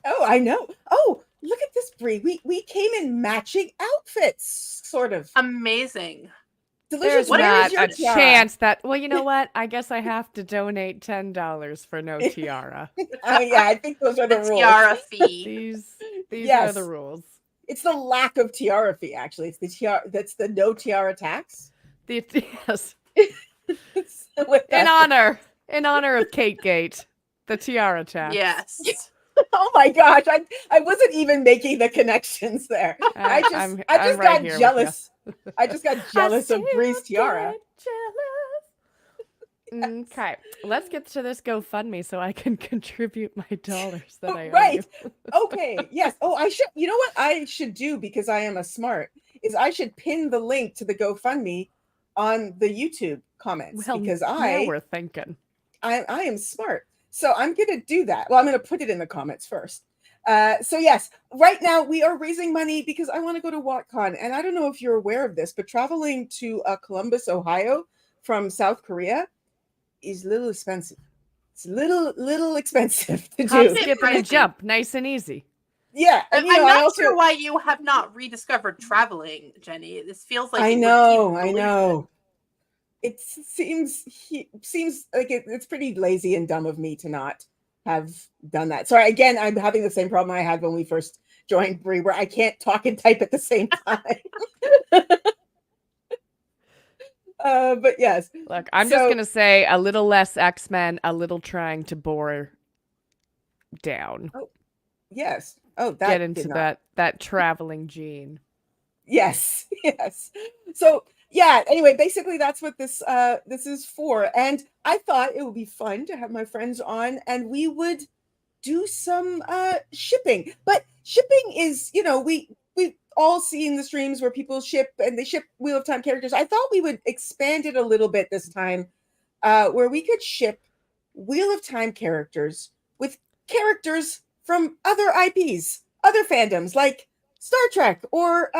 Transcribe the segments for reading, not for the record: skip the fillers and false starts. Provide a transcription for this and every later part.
Oh, I know. Oh, look at this, Brie. We came in matching outfits, sort of. Amazing. Delicious. There's Where not is your a tiara? chance that. Well, you know what? I guess I have to donate $10 for no tiara. Oh yeah, I think those are the The rules. tiara fee. These are the Yes. rules. It's the lack of tiara fee, actually. It's the tiara that's the no tiara tax. Yes. With In that. honor of Kate Gate, the tiara tax. Yes. Oh my gosh, I wasn't even making the connections there. I just I'm right got here with jealous. I just got jealous of still Bree's tiara. get jealous. Okay, let's get to this GoFundMe so I can contribute my dollars that I owe Right. you. Okay. Yes. Oh, I should. You know what I should do, because I am a smart, is I should pin the link to the GoFundMe on the YouTube comments, Well, because now we're thinking. I am smart. So I'm going to do that. Well, I'm going to put it in the comments first. So yes, right now we are raising money because I want to go to WoTCon, and I don't know if you're aware of this, but traveling to Columbus, Ohio, from South Korea is a little expensive. It's a little expensive to Hop, do. skip, and a jump, nice and easy. Yeah, and I'm not sure why you have not rediscovered traveling, Jenny. This feels like I it would know, keep I you know. It seems like it's pretty lazy and dumb of me to not have done that. Sorry, again, I'm having the same problem I had when we first joined Brie, where I can't talk and type at the same time. But yes. Look, I'm just gonna say a little less X-Men, a little trying to bore down. Oh, yes. Oh, that get into that traveling gene. Yes, yes. So yeah, anyway, basically that's what this is for. And I thought it would be fun to have my friends on and we would do some shipping. But shipping is, we've all seen the streams where people ship and they ship Wheel of Time characters. I thought we would expand it a little bit this time, where we could ship Wheel of Time characters with characters from other IPs, other fandoms, like Star Trek or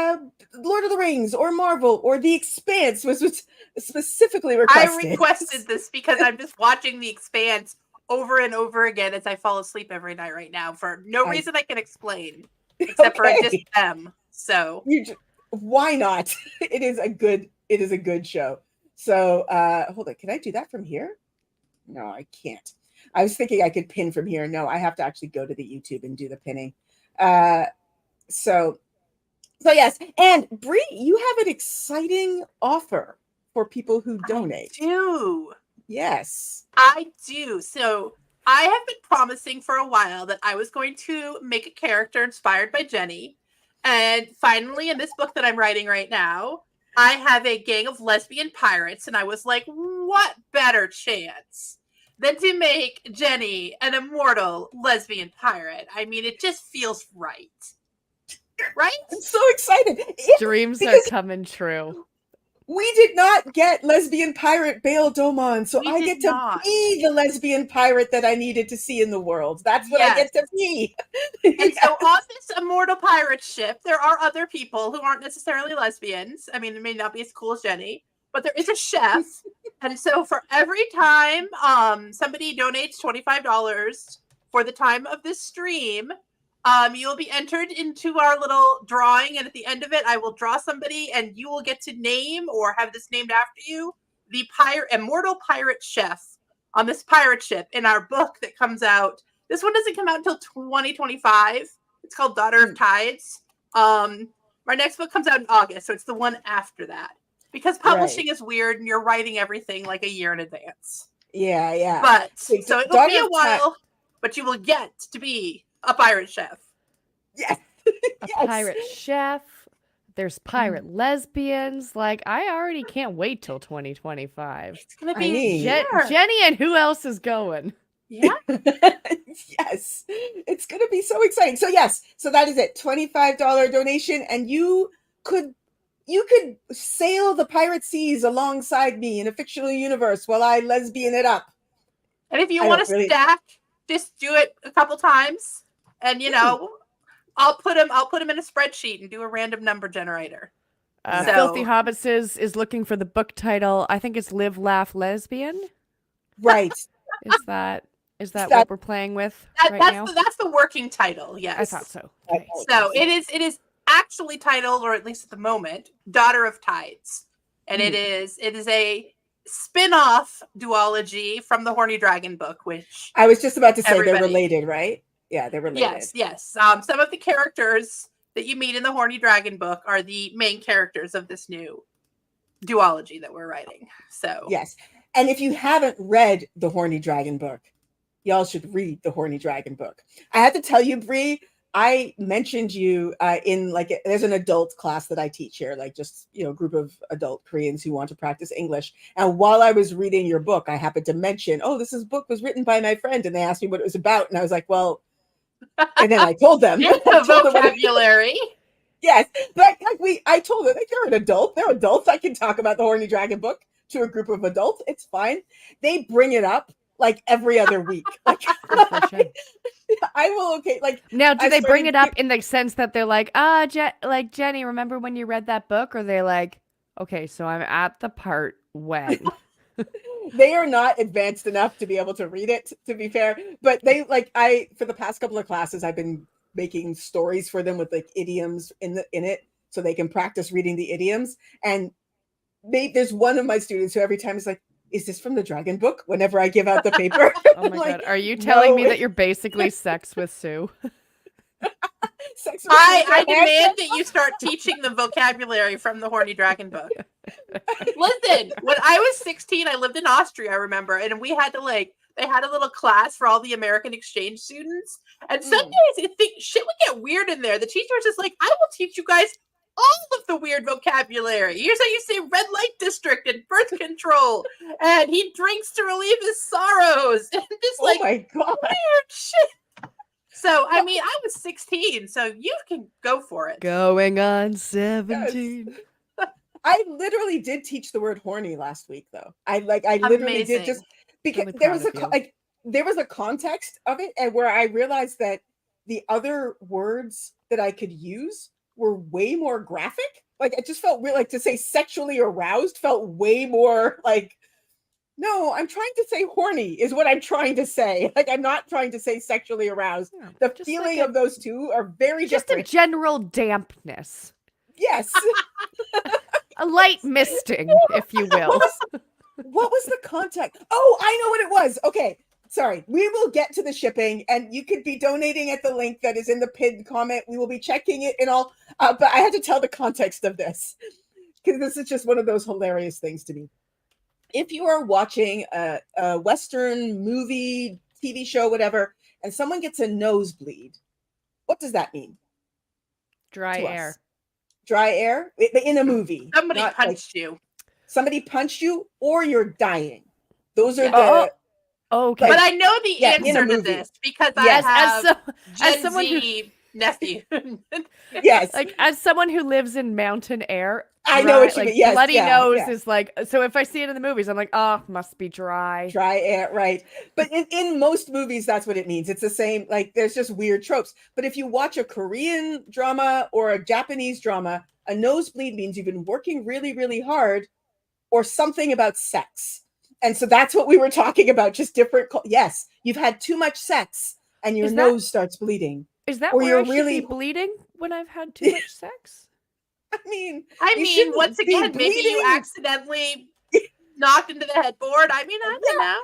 Lord of the Rings or Marvel or The Expanse was specifically requested. I requested this because I'm just watching The Expanse over and over again as I fall asleep every night right now for no reason I can explain, except for just them. So why not? It is a good show. So hold on, can I do that from here? No, I can't. I was thinking I could pin from here. No, I have to actually go to the YouTube and do the pinning. So yes, and Brie, you have an exciting offer for people who donate. I do. Yes. I do. So I have been promising for a while that I was going to make a character inspired by Jenny. And finally, in this book that I'm writing right now, I have a gang of lesbian pirates. And I was like, what better chance than to make Jenny an immortal lesbian pirate? I mean, it just feels right. Right? I'm so excited. Dreams are coming true. We did not get lesbian pirate Bail Domon, so I get to be the lesbian pirate that I needed to see in the world. That's what I get to be. And so on this immortal pirate ship, there are other people who aren't necessarily lesbians. I mean, it may not be as cool as Jenny, but there is a chef. And so for every time somebody donates $25 for the time of this stream, you'll be entered into our little drawing, and at the end of it, I will draw somebody, and you will get to name or have this named after you, the immortal pirate chef on this pirate ship in our book that comes out. This one doesn't come out until 2025. It's called Daughter of Tides. Our next book comes out in August, so it's the one after that. Because publishing is weird, and you're writing everything like a year in advance. Yeah. But so it'll be a while, but you will get to be a pirate chef. Yes. A pirate chef. There's pirate lesbians. Like, I already can't wait till 2025. It's going to be Jenny and who else is going? Yeah. Yes. It's going to be so exciting. So yes. So that is it. $25 donation. And you could sail the pirate seas alongside me in a fictional universe while I lesbian it up. And if you want to stack, just do it a couple times. And, I'll put him in a spreadsheet and do a random number generator. Filthy Hobbits is looking for the book title. I think it's Live, Laugh, Lesbian. Right. Is that Is that That- what we're playing with right now? That's the working title. Yes, I thought so. Okay. So it is actually titled, or at least at the moment, Daughter of Tides, and it is a spin-off duology from the Horny Dragon book, which I was just about to say they're everybody- related, right? Yeah, they're related. Yes. Some of the characters that you meet in the Horny Dragon book are the main characters of this new duology that we're writing. So Yes. And if you haven't read the Horny Dragon book, y'all should read the Horny Dragon book. I have to tell you, Bree, I mentioned you in like there's an adult class that I teach here, like just a group of adult Koreans who want to practice English. And while I was reading your book, I happened to mention, this book was written by my friend, and they asked me what it was about, and I was like, well, and then I told them. it's the vocabulary. Yes, but I told them, like, they're an adult. They're adults. I can talk about the Horny Dragon book to a group of adults. It's fine. They bring it up like every other week. Like, I will. Okay. Like now, do they bring it up in the sense that they're like, like Jenny, remember when you read that book? Or they're like, okay, so I'm at the part when. They are not advanced enough to be able to read it, to be fair. But they for the past couple of classes, I've been making stories for them with like idioms in it, so they can practice reading the idioms. And there's one of my students who every time is like, is this from the Dragon book? Whenever I give out the paper. Oh my God. Are you telling me that you're basically sex with Sue? I demand that you start teaching the vocabulary from the Horny Dragon book. Listen, when I was 16, I lived in Austria, I remember, and we had to they had a little class for all the American exchange students. And some days shit would get weird in there. The teacher was just like, I will teach you guys all of the weird vocabulary. Here's how you say red light district and birth control. And he drinks to relieve his sorrows. And this oh my God. weird shit. So, I mean, I was 16, so you can go for it. Going on 17. Yes. I literally did teach the word horny last week, though. I literally did, just because there was a context of it, and where I realized that the other words that I could use were way more graphic. Like, it just felt weird. Like, to say sexually aroused felt way more like, no, I'm trying to say horny is what I'm trying to say. Like, I'm not trying to say sexually aroused. Yeah, the feeling of those two are very just different. A general dampness. Yes. A light misting, if you will. What was the context? Oh, I know what it was. Okay. Sorry. We will get to the shipping, and you could be donating at the link that is in the pinned comment. We will be checking it and all. But I had to tell the context of this, because this is just one of those hilarious things to me. If you are watching a Western movie, TV show, whatever, and someone gets a nosebleed, what does that mean? Dry air. Dry air in a movie. Somebody punched you. Somebody punched you, or you're dying. Those are the. Okay. But I know the answer to this because I have as someone nephew. Yes. Like, as someone who lives in mountain air, I know what you mean. Yes, bloody nose is like, so if I see it in the movies, I'm like, must be dry. Dry air, right. But in most movies, that's what it means. It's the same, like, there's just weird tropes. But if you watch a Korean drama or a Japanese drama, a nosebleed means you've been working really, really hard, or something about sex. And so that's what we were talking about, just different. Yes, you've had too much sex and your nose starts bleeding. Is that or where you're I should really be bleeding when I've had too much sex? I mean, once again, maybe you accidentally knocked into the headboard. I mean, I don't know.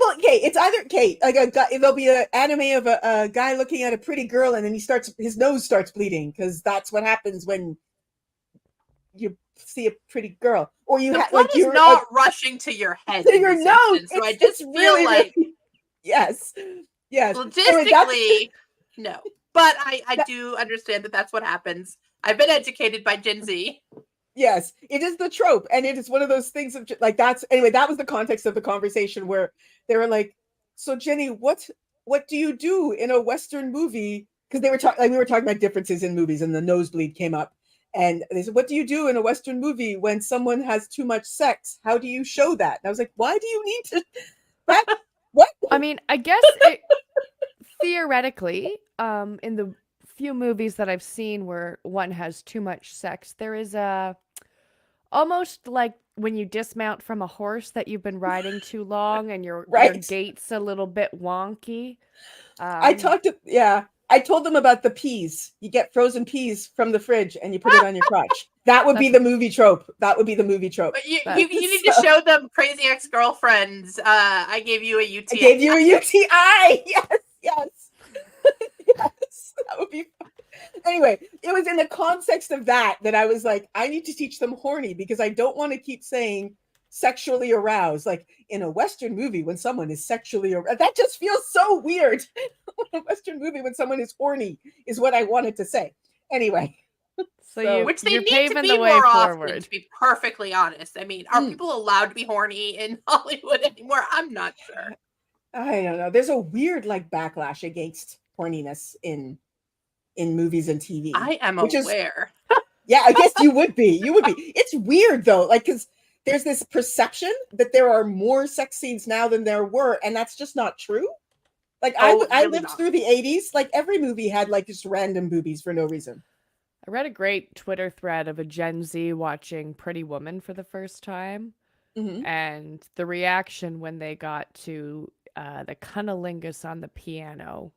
Well, it's either like a guy. There'll be an anime of a guy looking at a pretty girl, and then his nose starts bleeding, because that's what happens when you see a pretty girl, or you you're not rushing to your head, to your nose. So I just feel like yes. Logistically, no, but I do understand that that's what happens. I've been educated by Gen Z. Yes, it is the trope, and it is one of those things of like that's anyway. That was the context of the conversation where they were like, "So Jenny, what do you do in a Western movie?" Because they were talking, we were talking about differences in movies, and the nosebleed came up, and they said, "What do you do in a Western movie when someone has too much sex? How do you show that?" And I was like, "Why do you need to?" What? I mean, I guess theoretically, in the few movies that I've seen where one has too much sex, there is almost like when you dismount from a horse that you've been riding too long and your Right. gait's a little bit wonky. I told them about the peas. You get frozen peas from the fridge and you put it on your crotch. That would be the movie trope. That would be the movie trope. But you need to show them Crazy Ex-Girlfriends. I gave you a UTI. I gave you a UTI. Yes, yes. Yes, that would be fun. Anyway, it was in the context of that I was like, I need to teach them horny because I don't want to keep saying sexually aroused. Like in a Western movie, when someone is sexually aroused, that just feels so weird. In a Western movie, when someone is horny, is what I wanted to say. Anyway. So which they you're need paving to be the way more forward. often, to be perfectly honest. I mean, are people allowed to be horny in Hollywood anymore? I'm not sure. I don't know. There's a weird like backlash against horniness in movies and TV. I am aware. Yeah, I guess you would be. You would be. It's weird though, like because there's this perception that there are more sex scenes now than there were, and that's just not true. Like I lived through the 80s. Like every movie had like just random boobies for no reason. I read a great Twitter thread of a Gen Z watching Pretty Woman for the first time. Mm-hmm. And the reaction when they got to the cunnilingus on the piano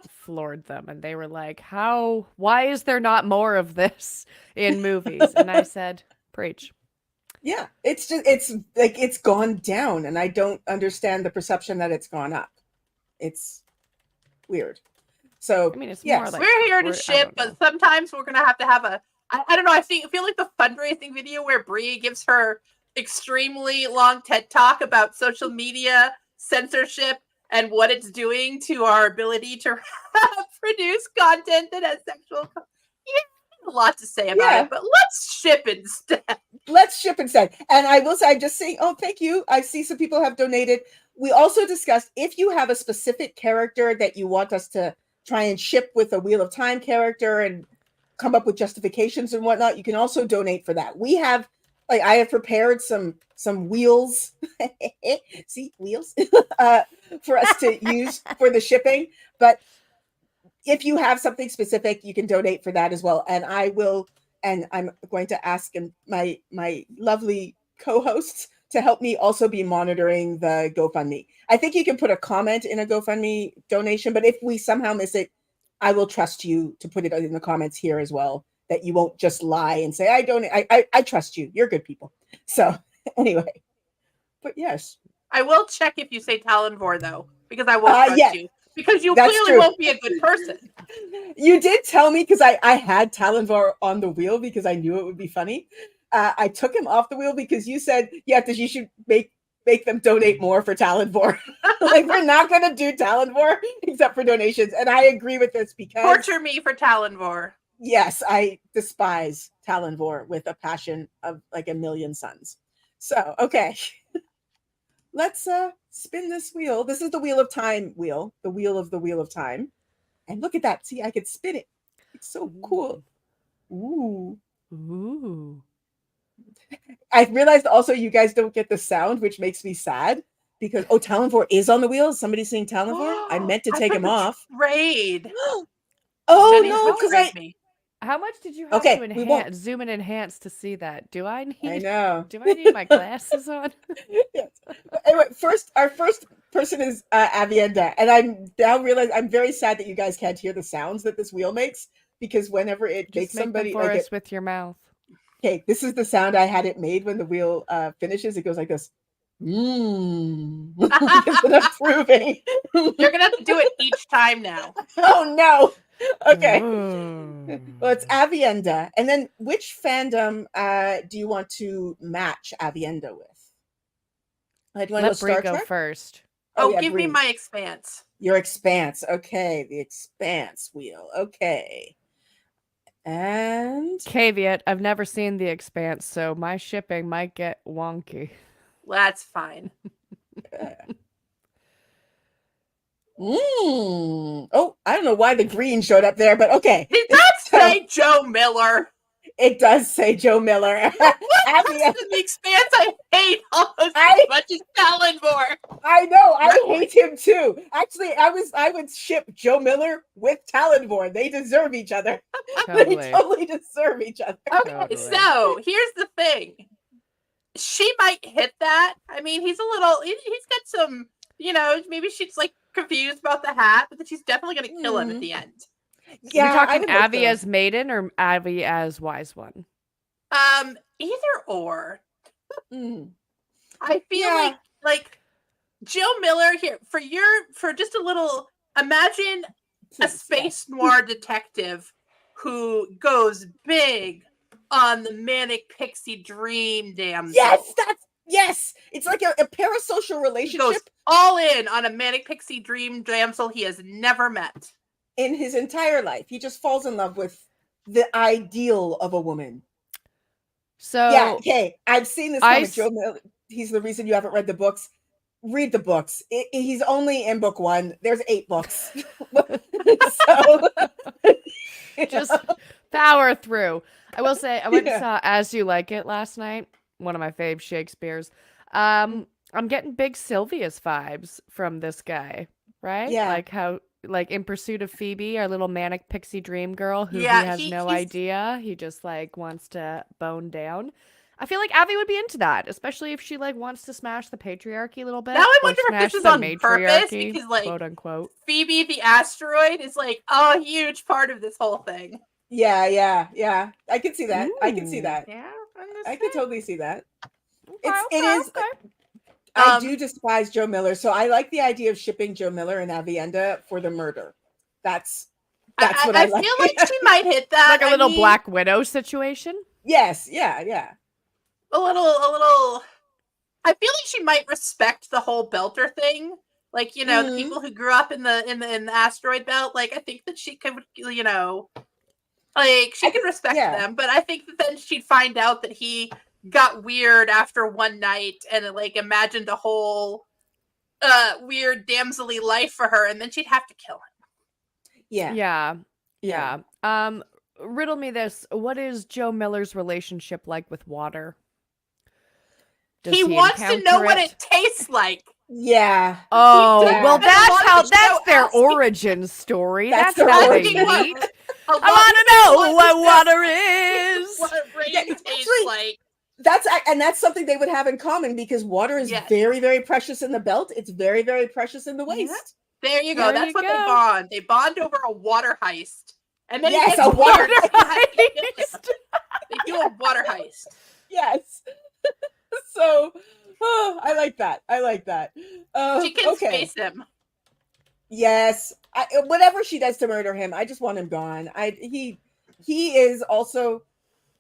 floored them. And they were like, why is there not more of this in movies? And I said, preach. Yeah, it's like it's gone down. And I don't understand the perception that it's gone up. It's weird. So I mean, it's yes. more like we're here to ship, but sometimes we're gonna have a I don't know. I feel like the fundraising video where Brie gives her extremely long TED talk about social media censorship and what it's doing to our ability to produce content that has sexual. A lot to say about it, but let's ship instead. Let's ship instead. And I will say, I'm just saying, oh, thank you. I see some people have donated. We also discussed if you have a specific character that you want us to try and ship with a Wheel of Time character and come up with justifications and whatnot, you can also donate for that. We have, like, I have prepared some wheels, see, wheels, for us to use for the shipping. But if you have something specific, you can donate for that as well. And I will, and I'm going to ask my lovely co-hosts to help me also be monitoring the GoFundMe. I think you can put a comment in a GoFundMe donation, but if we somehow miss it, I will trust you to put it in the comments here as well, that you won't just lie and say, I donate. I trust you. You're good people. So anyway, but yes. I will check if you say Talonvor though, because I won't trust you. Because you That's clearly true. won't be a good person. You did tell me, because I had Talonvor on the wheel because I knew it would be funny. I took him off the wheel because you said, you should make them donate more for Talonvor. Like, we're not going to do Talonvor except for donations. And I agree with this because... Torture me for Talonvor. Yes, I despise Talonvor with a passion of like a million suns. So, okay. Let's spin this wheel. This is the Wheel of Time wheel, the wheel of time. And look at that. See, I could spin it. It's so cool. Ooh. Ooh. I realized also you guys don't get the sound, which makes me sad because, Talonvor is on the wheel. Somebody's saying Talonvor. I meant to take him off. Raid. Oh, no, because How much did you have to zoom and enhance to see that? Do I need my glasses on? Yes. Anyway, our first person is Aviendha, and I'm now realizing I'm very sad that you guys can't hear the sounds that this wheel makes, because whenever it makes somebody them for us with your mouth. Okay, this is the sound I had it made when the wheel finishes. It goes like this. Because I'm approving. You're gonna have to do it each time now. Oh no. Okay. Well, it's Aviendha. And then which fandom do you want to match Aviendha with? Do you want Let Brie go first. Give me my Expanse. Your Expanse. Okay, the Expanse wheel. Okay. And caveat, I've never seen the Expanse, so my shipping might get wonky. That's fine. Oh, I don't know why the green showed up there, but okay. Did that say Joe Miller? It does say Joe Miller. The Expanse I hate almost as much as Talonvor. I know, I hate him too. Actually, I would ship Joe Miller with Talonvor. They deserve each other. Totally. They totally deserve each other. Okay, so here's the thing. she might hit that. I mean, he's got some, maybe she's like confused about the hat, but then she's definitely going to kill him at the end. Yeah, Are we talking would hope Abby so. as Maiden or Abby as Wise One? Either or. Mm. I feel like Joe Miller here for just a little. Imagine a space noir detective who goes big on the manic pixie dream damsel. Yes, it's like a parasocial relationship. He goes all in on a manic pixie dream damsel he has never met in his entire life. He just falls in love with the ideal of a woman. So yeah, okay, I've seen this comic. Joe Miller, he's the reason you haven't read the books. Read the books. He's only in book 1. There's 8 books. So just power through. I will say I went and saw As You Like It last night, one of my fave Shakespeare's. I'm getting big Sylvia's vibes from this guy, right? Yeah. Like how In Pursuit of Phoebe, our little manic pixie dream girl who he has no idea. He just like wants to bone down. I feel like Abby would be into that, especially if she like wants to smash the patriarchy a little bit. Now I wonder if this is on purpose because like quote unquote Phoebe the asteroid is like a huge part of this whole thing. Yeah. I can see that. Ooh. I can see that. Yeah, I can totally see that. Okay. I do despise Joe Miller, so I like the idea of shipping Joe Miller and Aviendha for the murder. That's what I like. I feel like she might hit that. Like a little Black Widow situation. Yes, yeah. A little. I feel like she might respect the whole Belter thing. Like, the people who grew up in the asteroid belt. Like, I think that she could, like she could respect them. But I think that then she'd find out that he got weird after one night and like imagined a whole weird damsel-y life for her, and then she'd have to kill him. Yeah. Riddle me this: what is Joe Miller's relationship like with water? He wants to know what it tastes like. Yeah. Oh, well, that's their origin story. That's how they meet. I want to know what water is. What rain tastes like. That's something they would have in common because water is very, very precious in the belt. It's very, very precious in the waste. There you go. That's what they bond. They bond over a water heist. And then a water heist. They do a water heist. Yes. So, I like that. She can space him. Yes. Whatever she does to murder him, I just want him gone. He is also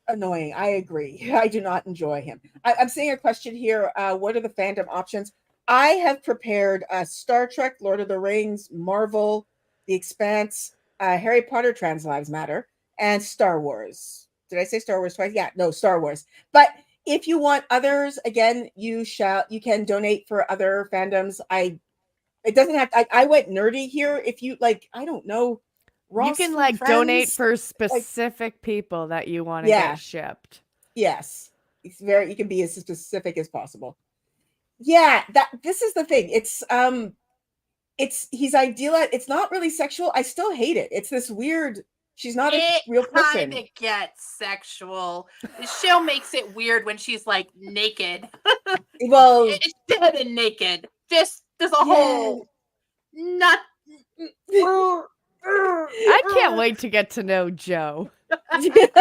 annoying. I agree. I do not enjoy him. I'm seeing a question here. What are the fandom options? I have prepared Star Trek, Lord of the Rings, Marvel, The Expanse, Harry Potter, Trans Lives Matter, and Star Wars. Did I say Star Wars twice? Yeah, no, Star Wars. But if you want others, again, you can donate for other fandoms. It doesn't have to, I went nerdy here. If you like, I don't know. Ross you can donate for specific people that you want to get shipped. Yes. You can be as specific as possible. Yeah, this is the thing. He's ideal at, it's not really sexual. I still hate it. It's this weird, she's not a real person. It gets sexual. The show makes it weird when she's like naked. Well, it's dead and naked. Just there's a whole not. I can't wait to get to know Joe. It's a good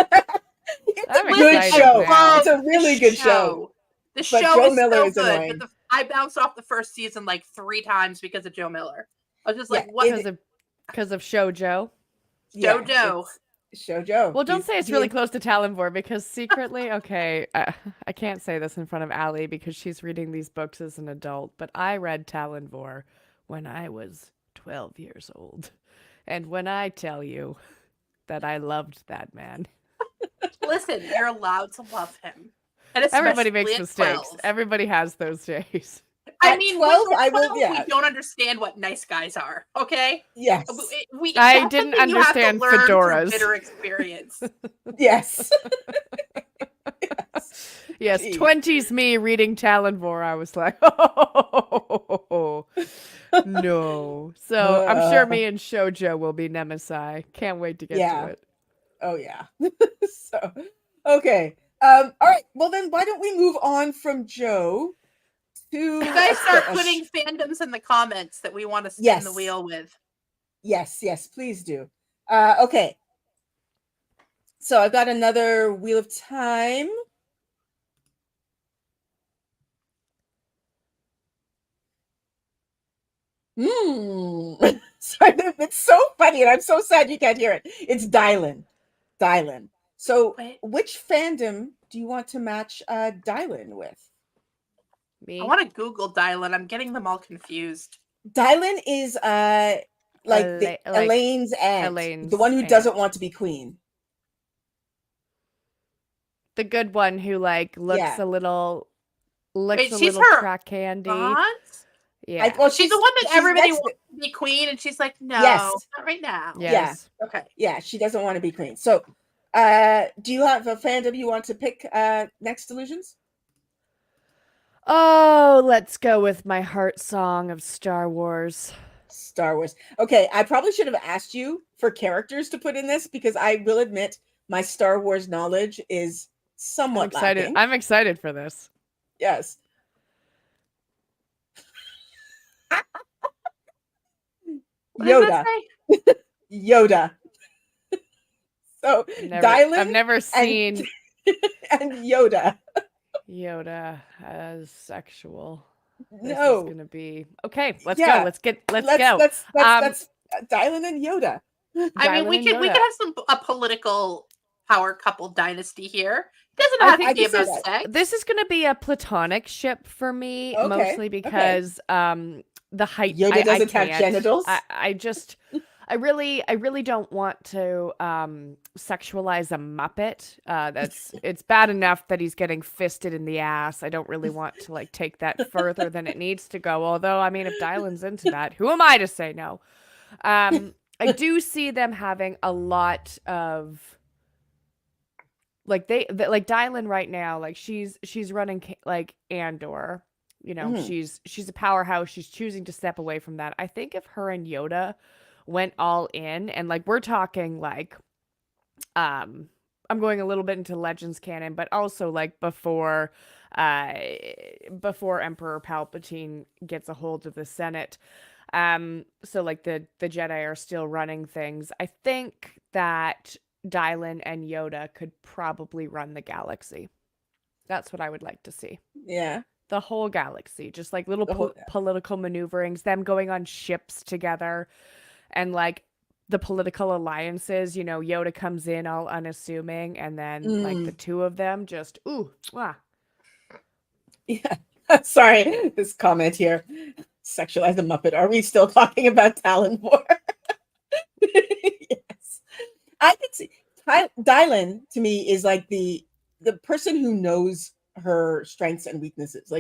show. It's a really good show. The show Joe Miller is so good. Annoying. But I bounced off the first season like 3 times because of Joe Miller. I was just like, what? Because of Show Joe? Show Joe. Well, don't say it's really close to Talonvor because secretly, okay, I can't say this in front of Allie because she's reading these books as an adult, but I read Talonvor when I was 12 years old. And when I tell you that I loved that man. Listen, you're allowed to love him. And everybody makes mistakes. 12. Everybody has those days. I mean, 12, we don't understand what nice guys are, okay? Yes. I didn't understand fedoras. Bitter experience. Yes. Yes, 20s me reading Talonvor, I was like, oh, no. So I'm sure me and Shoujo will be nemesis. Can't wait to get to it. Oh, yeah. So, okay. All right. Well, then why don't we move on from Joe to You guys start putting fandoms in the comments that we want to spin the wheel with. Yes, please do. Okay. So I've got another Wheel of Time. Sorry, it's so funny, and I'm so sad you can't hear it. It's Dyelin. So, which fandom do you want to match Dyelin with? Me? I want to Google Dyelin. I'm getting them all confused. Dyelin is Elaine's aunt, the one who doesn't want to be queen. The good one who looks a little she's crack candy. Aunt? Yeah. Well, she's the one that everybody wants to be queen, and she's like, no, not right now. Yes. Yeah. Okay. Yeah, she doesn't want to be queen. So, do you have a fandom you want to pick next, Delusions? Oh, let's go with my heart song of Star Wars. Okay, I probably should have asked you for characters to put in this, because I will admit my Star Wars knowledge is somewhat lacking. I'm excited for this. Yes. Yoda. Yoda. So Dyelin. I've never seen and Yoda. Yoda as sexual. No, this is gonna be okay. Let's go. Let's go. That's Dyelin and Yoda. I mean, we could have a political power couple dynasty here. It doesn't have to be about sex. This is gonna be a platonic ship for me, mostly because the height. Yoda doesn't have genitals. I really don't want to sexualize a Muppet. It's bad enough that he's getting fisted in the ass. I don't really want to take that further than it needs to go. Although, I mean, if Dylan's into that, who am I to say no? I do see them having a lot of Dylan right now. She's running Andor. You know, she's a powerhouse. She's choosing to step away from that. I think if her and Yoda went all in, and we're talking I'm going a little bit into Legends canon, but also before Emperor Palpatine gets a hold of the Senate. So the Jedi are still running things. I think that Dylan and Yoda could probably run the galaxy. That's what I would like to see. Yeah. The whole galaxy, just little political maneuverings, them going on ships together, and the political alliances. You know, Yoda comes in all unassuming, and then the two of them just Yeah. Sorry, this comment here. Sexualize the Muppet. Are we still talking about Talon War? Yes. I could see Dylan to me is the person who knows her strengths and weaknesses.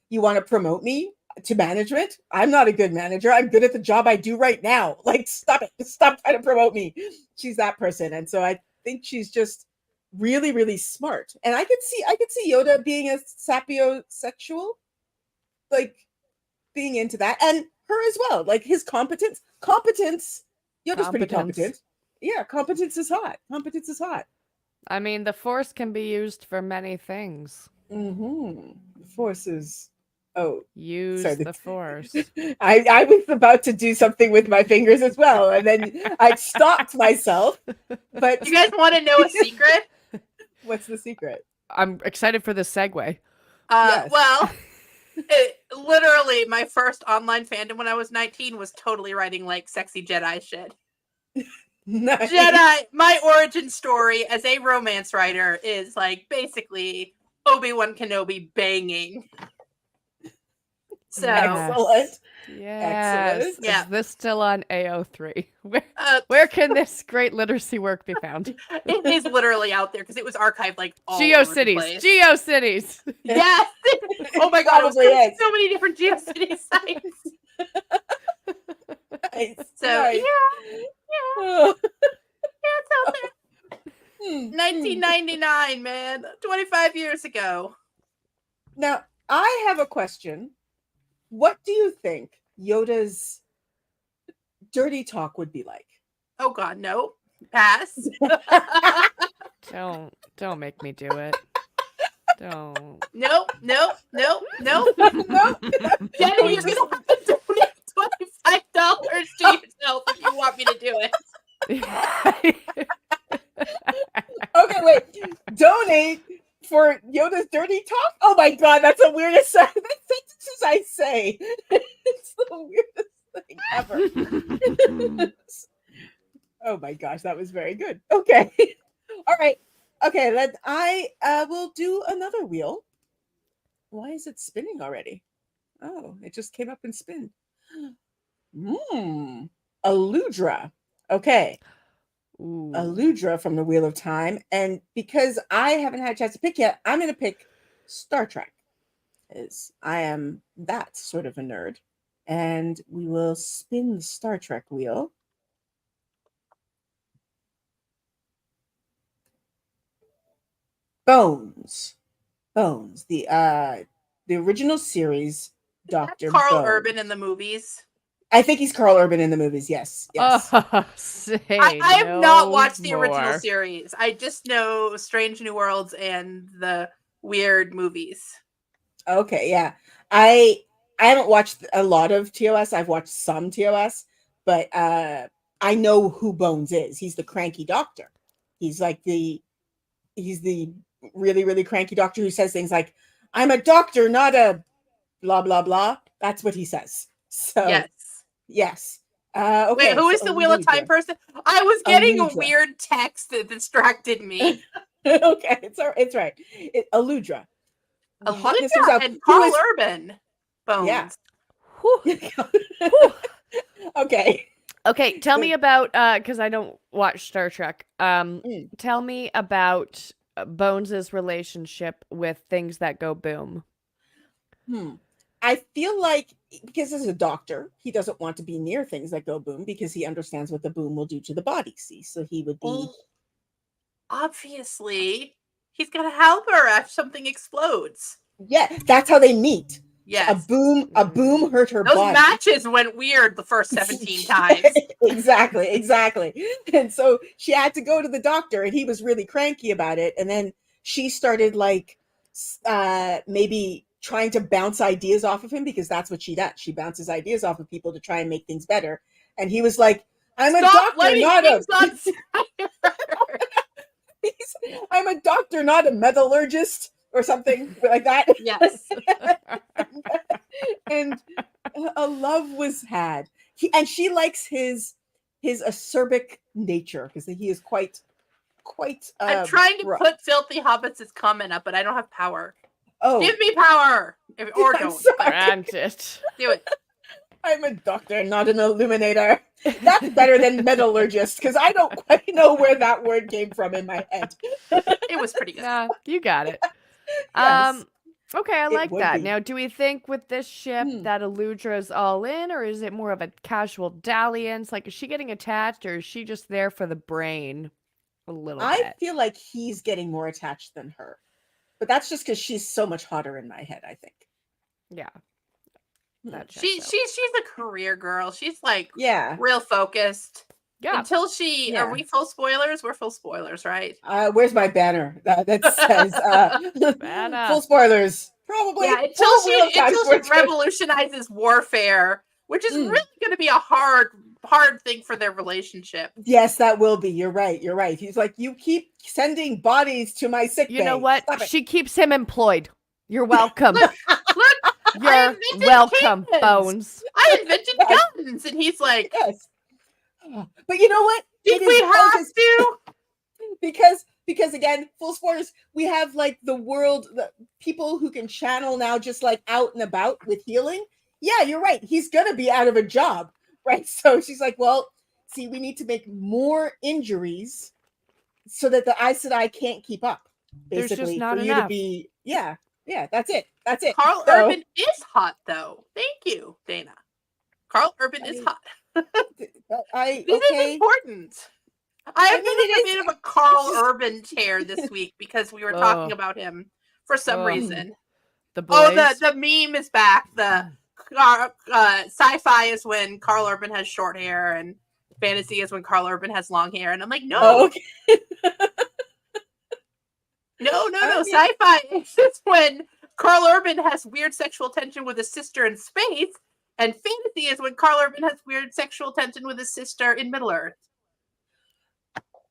You want to promote me to management? I'm not a good manager. I'm good at the job I do right now. Stop it. Stop trying to promote me. She's that person. And so I think she's just really, really smart. And I could see Yoda being a sapiosexual, being into that, and her as well. His competence. Yoda's pretty competent. Yeah, competence is hot. I mean, the Force can be used for many things. The Force is... the Force. I was about to do something with my fingers as well, and then I stopped myself. But you guys want to know a secret? What's the secret? I'm excited for this segue. Yes. Well, literally, my first online fandom when I was 19 was totally writing sexy Jedi shit. Nice. Jedi, my origin story as a romance writer is basically Obi-Wan Kenobi banging. So excellent. Yes. Excellent. Yeah. Is this still on AO3? Where can this great literacy work be found? It is literally out there because it was archived all GeoCities. over the place. GeoCities. Yes. Oh my god, Probably is. So many different GeoCities sites. Nice. So nice. yeah, it's out there. 1999, man, 25 years ago. Now I have a question. What do you think Yoda's dirty talk would be like? Oh god, no. Pass. Don't make me do it. Don't. Nope. No. Jenny, you're gonna have to donate $25 to yourself if you want me to do it. Okay, wait. Donate for Yoda's dirty talk? Oh my god, that's the weirdest sentences I say. It's the weirdest thing ever. Oh my gosh, that was very good. Okay. All right. Okay, then I will do another wheel. Why is it spinning already? Oh, it just came up and spin. Aludra. Okay. Ooh. Aludra from the Wheel of Time. And because I haven't had a chance to pick yet, I'm going to pick Star Trek. Because I am that sort of a nerd. And we will spin the Star Trek wheel. Bones. The original series, Dr. Carl Bones. Urban in the movies. I think he's Carl Urban in the movies. Yes. Say I have not watched the more. original series. I just know Strange New Worlds and the weird movies. Okay, yeah. I haven't watched a lot of TOS. I've watched some TOS, but I know who Bones is. He's the cranky doctor. He's the really, really cranky doctor who says things like, "I'm a doctor, not a blah blah blah." That's what he says. So yes. Okay. Wait, who is the Wheel of Time person? I was getting a Aludra. weird text that distracted me. Okay, it's right. Aludra. Aludra and Carl Urban. Bones. Yeah. Whew. Okay. Okay, tell me about because I don't watch Star Trek. Tell me about Bones's relationship with things that go boom. I feel like because as a doctor, he doesn't want to be near things that go boom because he understands what the boom will do to the body. See, so he would be. Well, obviously, he's got to help her if something explodes. Yeah, that's how they meet. Yes. A boom hurt her Those body. matches went weird the first 17 times. Exactly. And so she had to go to the doctor, and he was really cranky about it. And then she started like maybe trying to bounce ideas off of him because that's what she does. She bounces ideas off of people to try and make things better. And he was like, "I'm a doctor, not a I'm a doctor, not a metallurgist," or something like that. Yes. And a love was had. And she likes his acerbic nature because he is quite. I'm trying to put Filthy Hobbits' comment up, but I don't have power. Oh, give me power, or don't. Grant it. Do it. I'm a doctor, not an illuminator. That's better than metallurgist because I don't quite know where that word came from in my head. It was pretty good. Yeah, you got it. Yes. Okay, I like that. be. Now, do we think with this ship that Aludra's all in, or is it more of a casual dalliance? Like, is she getting attached, or is she just there for the brain a little bit? I feel like he's getting more attached than her. But that's just because she's so much hotter in my head, I think. Yeah. She's a career girl. She's like Yeah. real focused. Yeah. Until she are we full spoilers? We're full spoilers, right? Where's my banner that says Banner. full spoilers? Probably. Yeah, until she revolutionizes warfare, which is really going to be a hard thing for their relationship. Yes, that will be. You're right. He's like, "You keep sending bodies to my sick bay." You know what? Stop it. She keeps him employed. You're welcome. Look, You're welcome, Bones. I invented guns, and he's like, yes. But you know what? Did we have to? Because again, full spoilers, we have like the people who can channel now just like out and about with healing. Yeah, you're right. He's gonna be out of a job, right? So she's like, "Well, see, we need to make more injuries so that the Aes Sedai can't keep up." Basically, there's just not for enough. You to be, yeah, that's it. Carl Urban is hot, though. Thank you, Dana. Carl Urban is hot. This is important. I've been a bit of a Carl Urban tear this week because we were talking about him for some reason. The boys. The meme is back. The sci-fi is when Carl Urban has short hair, and fantasy is when Carl Urban has long hair. And I'm like, no. Oh, okay. No. I mean- Sci-fi is when Carl Urban has weird sexual tension with his sister in space, and fantasy is when Carl Urban has weird sexual tension with his sister in Middle Earth.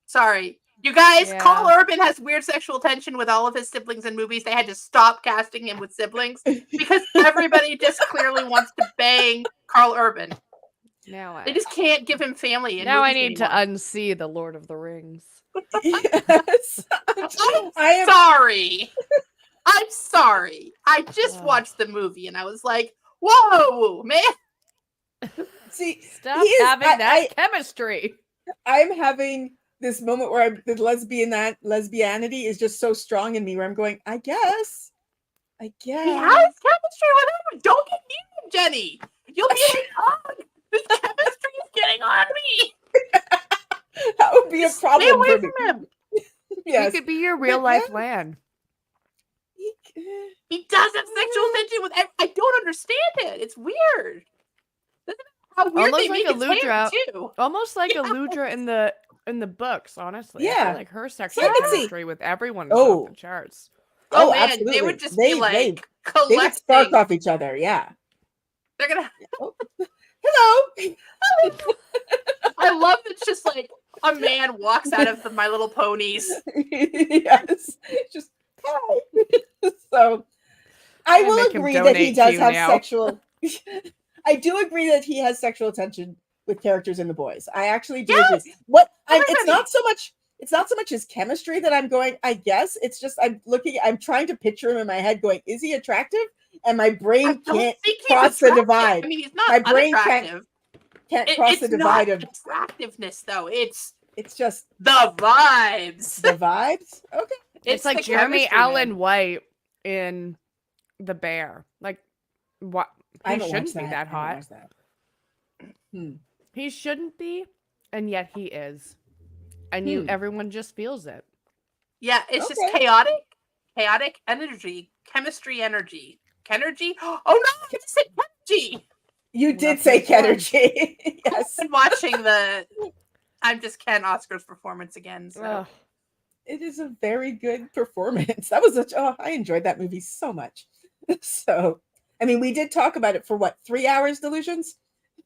Sorry. You guys, Yeah. Carl Urban has weird sexual tension with all of his siblings in movies. They had to stop casting him with siblings because everybody just clearly wants to bang Carl Urban. Now They just can't give him family in I movies need to anymore. unsee the Lord of the Rings. Yes. I'm sorry. I'm sorry. I just watched the movie and I was like, whoa, man. See, Stop he is- having that chemistry. I'm having this moment where the lesbianity is just so strong in me where I'm going, I guess. He has chemistry with him. Don't get near him, Jenny. You'll be like, oh, this chemistry is getting on me. That would be a problem. Stay away for me. from him. Yes. He could be your real life Lan. He does have sexual tension with I don't understand it. It's weird. That's how weird Almost they like make his hair, Aludra. too. Almost like Aludra in the books, honestly. I Yeah. feel like her sexual Clemency. chemistry with everyone is Oh. off the charts. Oh, man, absolutely. they would just They- be like they would collecting. spark off each other. Yeah. They're gonna. Hello. I love it's just like a man walks out of the My Little Ponies. Yes. Just hi. So I Gonna will make him agree that donate he to does you have now. sexual. I do agree that he has sexual tension with characters in The Boys. I actually do Yes! agree. It's Everybody. not so much. It's not so much his chemistry that I'm going. I guess it's just I'm trying to picture him in my head. Going, is he attractive? And my I brain don't can't think he's cross the attractive. divide. I mean, he's not My brain unattractive. can't cross It's the divide not of. attractiveness, though. It's It's just the vibes. the vibes. Okay. It's like the Jeremy chemistry, Allen man. White in The Bear. Like, what? I He haven't shouldn't watched be that I haven't hot. watched that. He shouldn't be, and yet he is. And everyone just feels it. Yeah, it's just Okay. chaotic energy, chemistry energy. Kenergy? Oh no, I just said energy. You Well, did that's say what it's Kenergy. Yes. I've been watching I'm just Ken Oscar's performance again. So Ugh. It is a very good performance. That was I enjoyed that movie so much. So, I mean, we did talk about it for what, 3 hours, Delusions?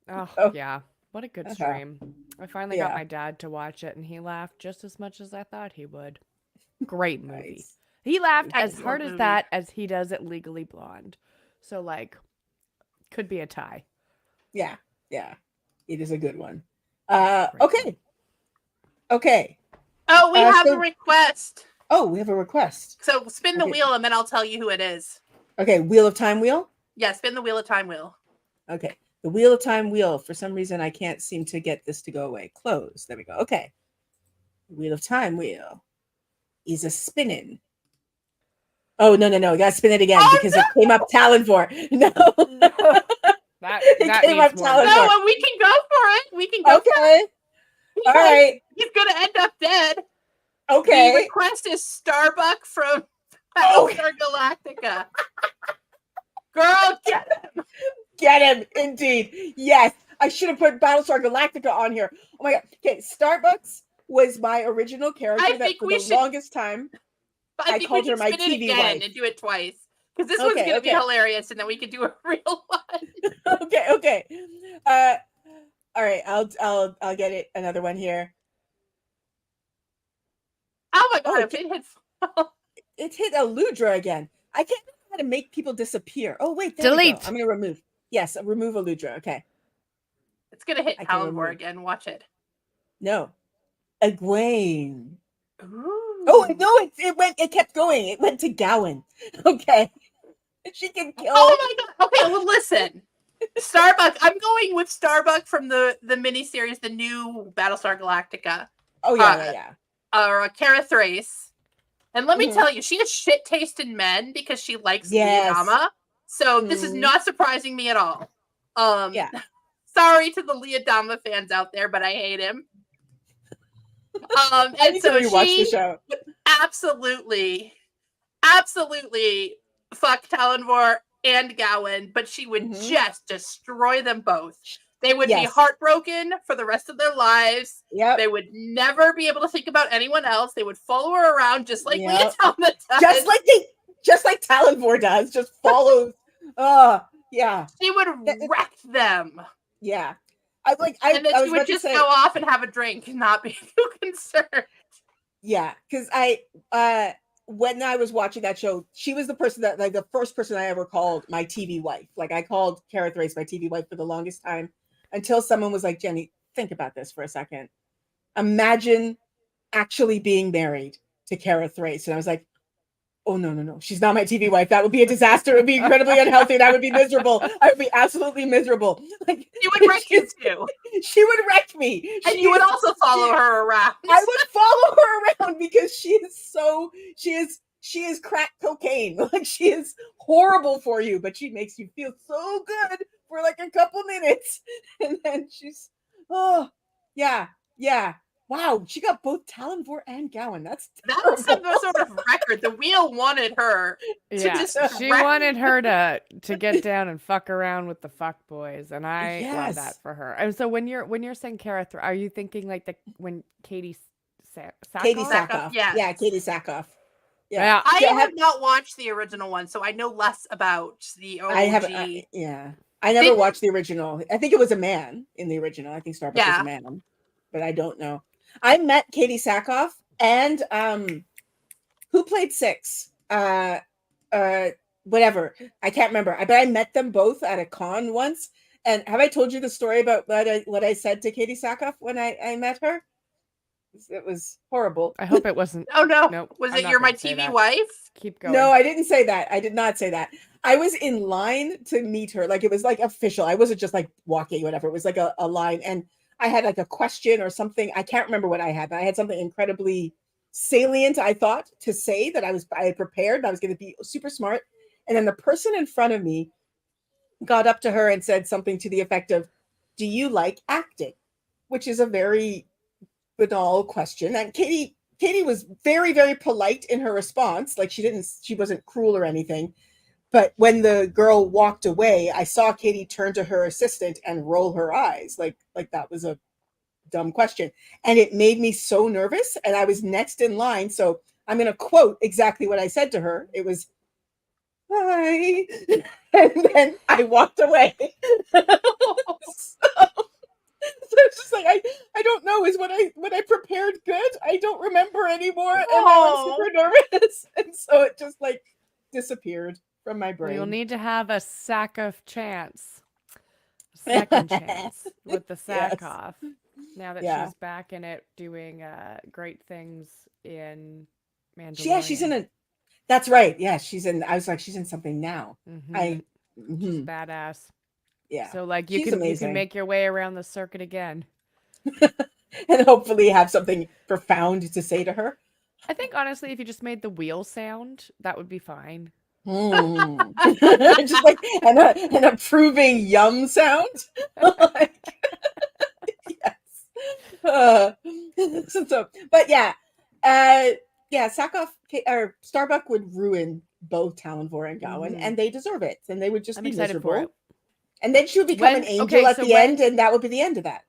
Oh, Oh. yeah. What a good Uh-huh. stream. I finally got Yeah. my dad to watch it, and he laughed just as much as I thought he would. Great movie. Nice. He laughed as Excellent hard as movie. that as he does at Legally Blonde. So, like, could be a tie. Yeah. It is a good one. Great Okay. Okay. Oh, we have so- a request. Oh, we have a request. So spin the Okay. wheel and then I'll tell you who it is. Okay, Wheel of Time wheel. Yeah, spin the wheel of time wheel. Okay. The Wheel of Time wheel. For some reason, I can't seem to get this to go away. Close. There we go. Okay. Wheel of Time wheel is a spinning. Oh, no. You gotta spin it again because it came up Talonvor. No. That It came needs up more. Talonvor. No, and we can go for it. We can go for Okay. it. All right. He's gonna end up dead. The Okay. request is Starbuck from Oh. Battlestar Galactica. Girl, get him. Get him. Indeed. Yes. I should have put Battlestar Galactica on here. Oh my God. Okay. Starbucks was my original character I that think for we the should- longest time. I I think called we her should my spin it TV again wife. and do it twice. Because this one's Okay, gonna be okay. hilarious, and then we can do a real one. Okay. All right. I'll get it. Another one here. Oh my god, Oh, if it hits It hit Aludra again. I can't know how to make people disappear. Oh wait, there we go. Delete. I'm gonna remove. Yes, remove Aludra. Okay. it's gonna hit I can Talonvor remove. again. Watch it. No. Egwene. Ooh. Oh no! It kept going. It went to Gowan. Okay. She can kill. Oh my god. Okay, well listen. Starbuck. I'm going with Starbuck from the miniseries, the new Battlestar Galactica. Oh yeah. Or Cara Thrace. And let me Mhm. tell you, she has shit taste in men because she likes Yes. Leodama. So this is Mhm. not surprising me at all. Yeah. Sorry to the Leodama fans out there, but I hate him. I And need to so rewatch the she show. absolutely fuck Talonvor and Gowan, but she would Mhm. just destroy them both. They would be heartbroken for the rest of their lives. Yep. They would never be able to think about anyone else. They would follow her around just like Leotama does. Just like Talonvor does. Just follows. Yeah. She would wreck them. Yeah. And then she would just go off and have a drink and not be too concerned. Yeah, because when I was watching that show, she was the person that, like, the first person I ever called my TV wife. Like, I called Cara Thrace my TV wife for the longest time until someone was like, Jenny, think about this for a second. Imagine actually being married to Cara Thrace. And I was like, oh, no. She's not my TV wife. That would be a disaster. It would be incredibly unhealthy. And I would be miserable. I would be absolutely miserable. Like, she would wreck you too. She would wreck me. And you would also follow her around. I would follow her around because she is crack cocaine. Like, she is horrible for you, but she makes you feel so good for like a couple minutes. And then she's, yeah. Wow, she got both Talonvor and Gowan. That was some sort of record. The wheel wanted her. She wanted her to get down and fuck around with the fuck boys, and I love that for her. And so when you're saying Cara, are you thinking like when Katie Sackhoff? Katie Sackhoff. Yeah, Katie Sackhoff. Yeah. I have not watched the original one, so I know less about the OG. I haven't. I never watched the original. I think it was a man in the original. I think Starbuck was a man, but I don't know. I met Katie Sackhoff and who played Six? Whatever. I can't remember. But I met them both at a con once. And have I told you the story about what I said to Katie Sackhoff when I met her? It was horrible. I hope it wasn't. Oh no. Nope, was it you're my TV wife? Keep going. No, I didn't say that. I did not say that. I was in line to meet her. Like, it was like official. I wasn't just like walking, whatever. It was like a line. And I had like a question or something. I can't remember what I had, but I had something incredibly salient, I thought, to say that I had prepared. I was going to be super smart. And then the person in front of me got up to her and said something to the effect of, do you like acting? Which is a very banal question. And Katie was very, very polite in her response. Like, she wasn't cruel or anything. But when the girl walked away, I saw Katie turn to her assistant and roll her eyes. Like that was a dumb question. And it made me so nervous. And I was next in line. So I'm going to quote exactly what I said to her. It was, hi. And then I walked away. So it's just like, I don't know, is what I prepared good? I don't remember anymore. And I was super nervous. And so it just like disappeared from my brain. You'll need to have a second chance with the Sackhoff. Now that she's back in it, doing great things in Mandalorian. Yeah, she's in a. That's right. Yeah, she's in. I was like, she's in something now. Mm-hmm. She's badass. Yeah. So like you can make your way around the circuit again, and hopefully have something profound to say to her. I think honestly, if you just made the wheel sound, that would be fine. Just like an approving yum sound. Like, yes. But yeah, Sackhoff or Starbuck would ruin both Talonvor and Gowan, and they deserve it, and they would just be miserable. And then she would become an angel at the end, and that would be the end of that.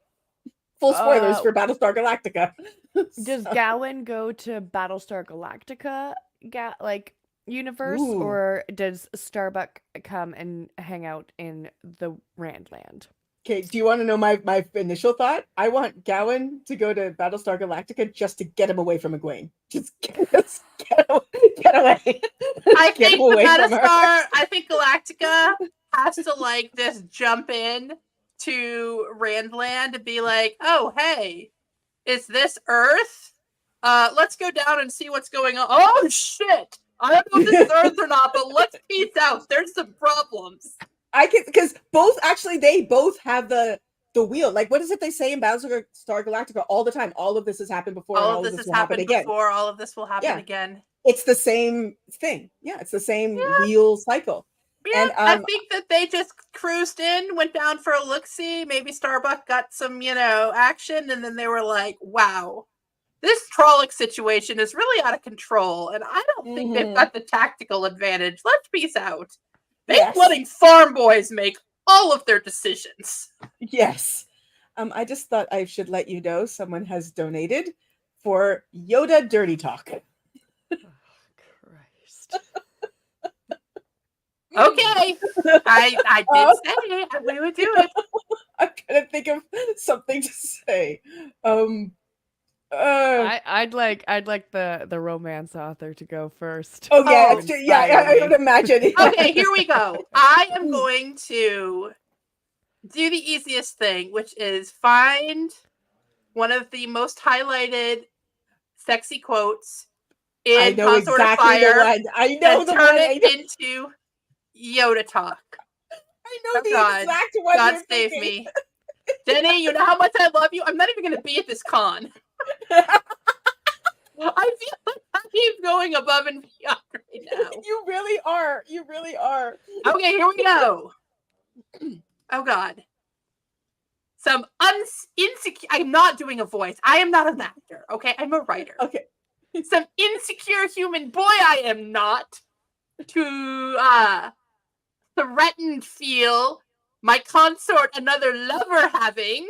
Full spoilers for Battlestar Galactica. Does Gowan go to Battlestar Galactica universe, or does Starbuck come and hang out in the Randland? Okay, do you want to know my initial thought? I want Gowan to go to Battlestar Galactica just to get him away from Egwene. Just get away. I think Galactica has to like just jump in to Randland and be like, oh hey, is this Earth? Let's go down and see what's going on. Oh shit! I don't know if this is Earth or not, but let's peace out. There's some problems. Because they both have the wheel. Like, what is it they say in Battlestar Galactica all the time? All of this has happened before. All of this has happened again. Before. All of this will happen again. It's the same thing. Yeah, it's the same wheel cycle. Yeah, and I think that they just cruised in, went down for a look-see. Maybe Starbuck got some, action, and then they were like, wow, this Trolloc situation is really out of control, and I don't think they've got the tactical advantage. Let's peace out. Letting farm boys make all of their decisions. Yes. I just thought I should let you know someone has donated for Yoda Dirty Talk. Oh, Christ. Okay. I did say we would do it. I'm trying to think of something to say. I'd like the romance author to go first. Oh yeah, Oh, I would imagine. Okay, here we go. I am going to do the easiest thing, which is find one of the most highlighted sexy quotes I in know Consort exactly of Fire the one. I know and the turn one. it into Yoda talk. I know Oh, the God. exact one. God you're save thinking. me. Jenny, you know how much I love you? I'm not even going to be at this con. I feel like I keep going above and beyond right now. You really are. You really are. Okay, here we go. Oh, God. Some insecure... I'm not doing a voice. I am not an actor, okay? I'm a writer. Okay. Some insecure human boy I am not to threatened feel my consort another lover having.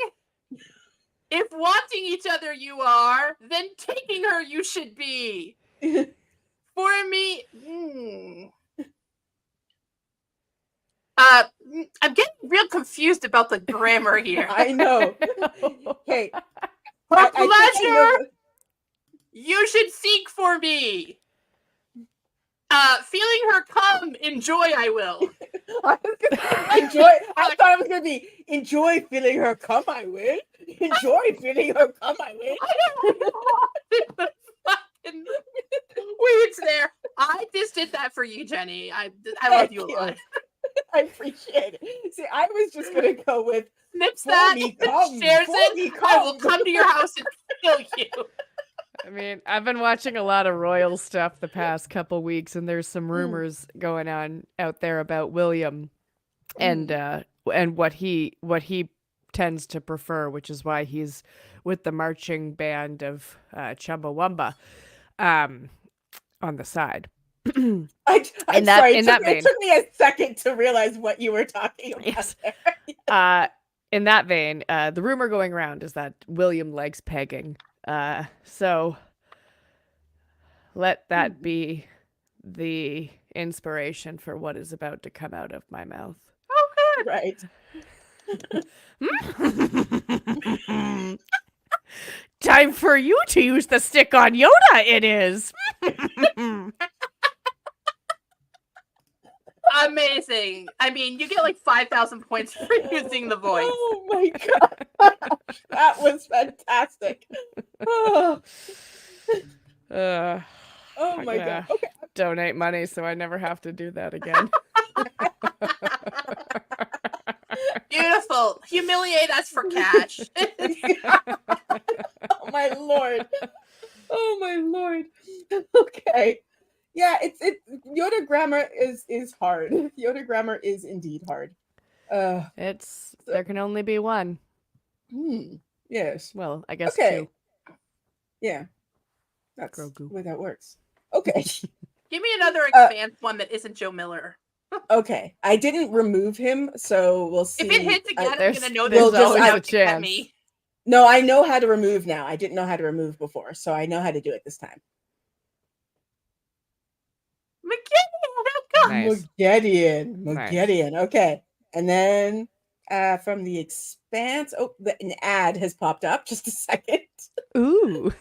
If wanting each other you are, then taking her you should be. For me, I'm getting real confused about the grammar here. I know. Okay. For I think I pleasure, you should seek for me. Feeling her come, enjoy I will. enjoy. I thought it was gonna be enjoy feeling her come. I will enjoy feeling her come. I will. I don't know what fucking weeds there. I just did that for you, Jenny. I love you a lot. I appreciate it. See, I was just gonna go with Snips "For that, me come, shares for it. me I will come." come to your house and kill you. I mean, I've been watching a lot of royal stuff the past couple weeks, and there's some rumors going on out there about William and what he tends to prefer, which is why he's with the marching band of Chumbawamba on the side. I'm In sorry. that vein. It took me a second to realize what you were talking about. Yes. There. In that vein, the rumor going around is that William likes pegging. So let that be the inspiration for what is about to come out of my mouth. Oh, good. Right. Time for you to use the stick on Yoda, it is. Amazing. I mean, you get like 5,000 points for using the voice. Oh my god. That was fantastic. Oh, Oh my god. Okay. Donate money so I never have to do that again. Beautiful. Humiliate us for cash. Oh my lord. Oh my lord. Okay. Yeah, it's Yoda grammar is hard. Yoda grammar is indeed hard. There can only be one. Yes. Well, I guess Okay. two. Yeah. That's Grogu. the way that works. Okay. Give me another Expanse one that isn't Joe Miller. Okay. I didn't remove him, so we'll see. If it hits again, I'm there's- gonna know there's that always you a have to chance. get me. No, I know how to remove now. I didn't know how to remove before, so I know how to do it this time. Nice. Muggedian. Okay. And then from the Expanse, an ad has popped up. Just a second. Ooh.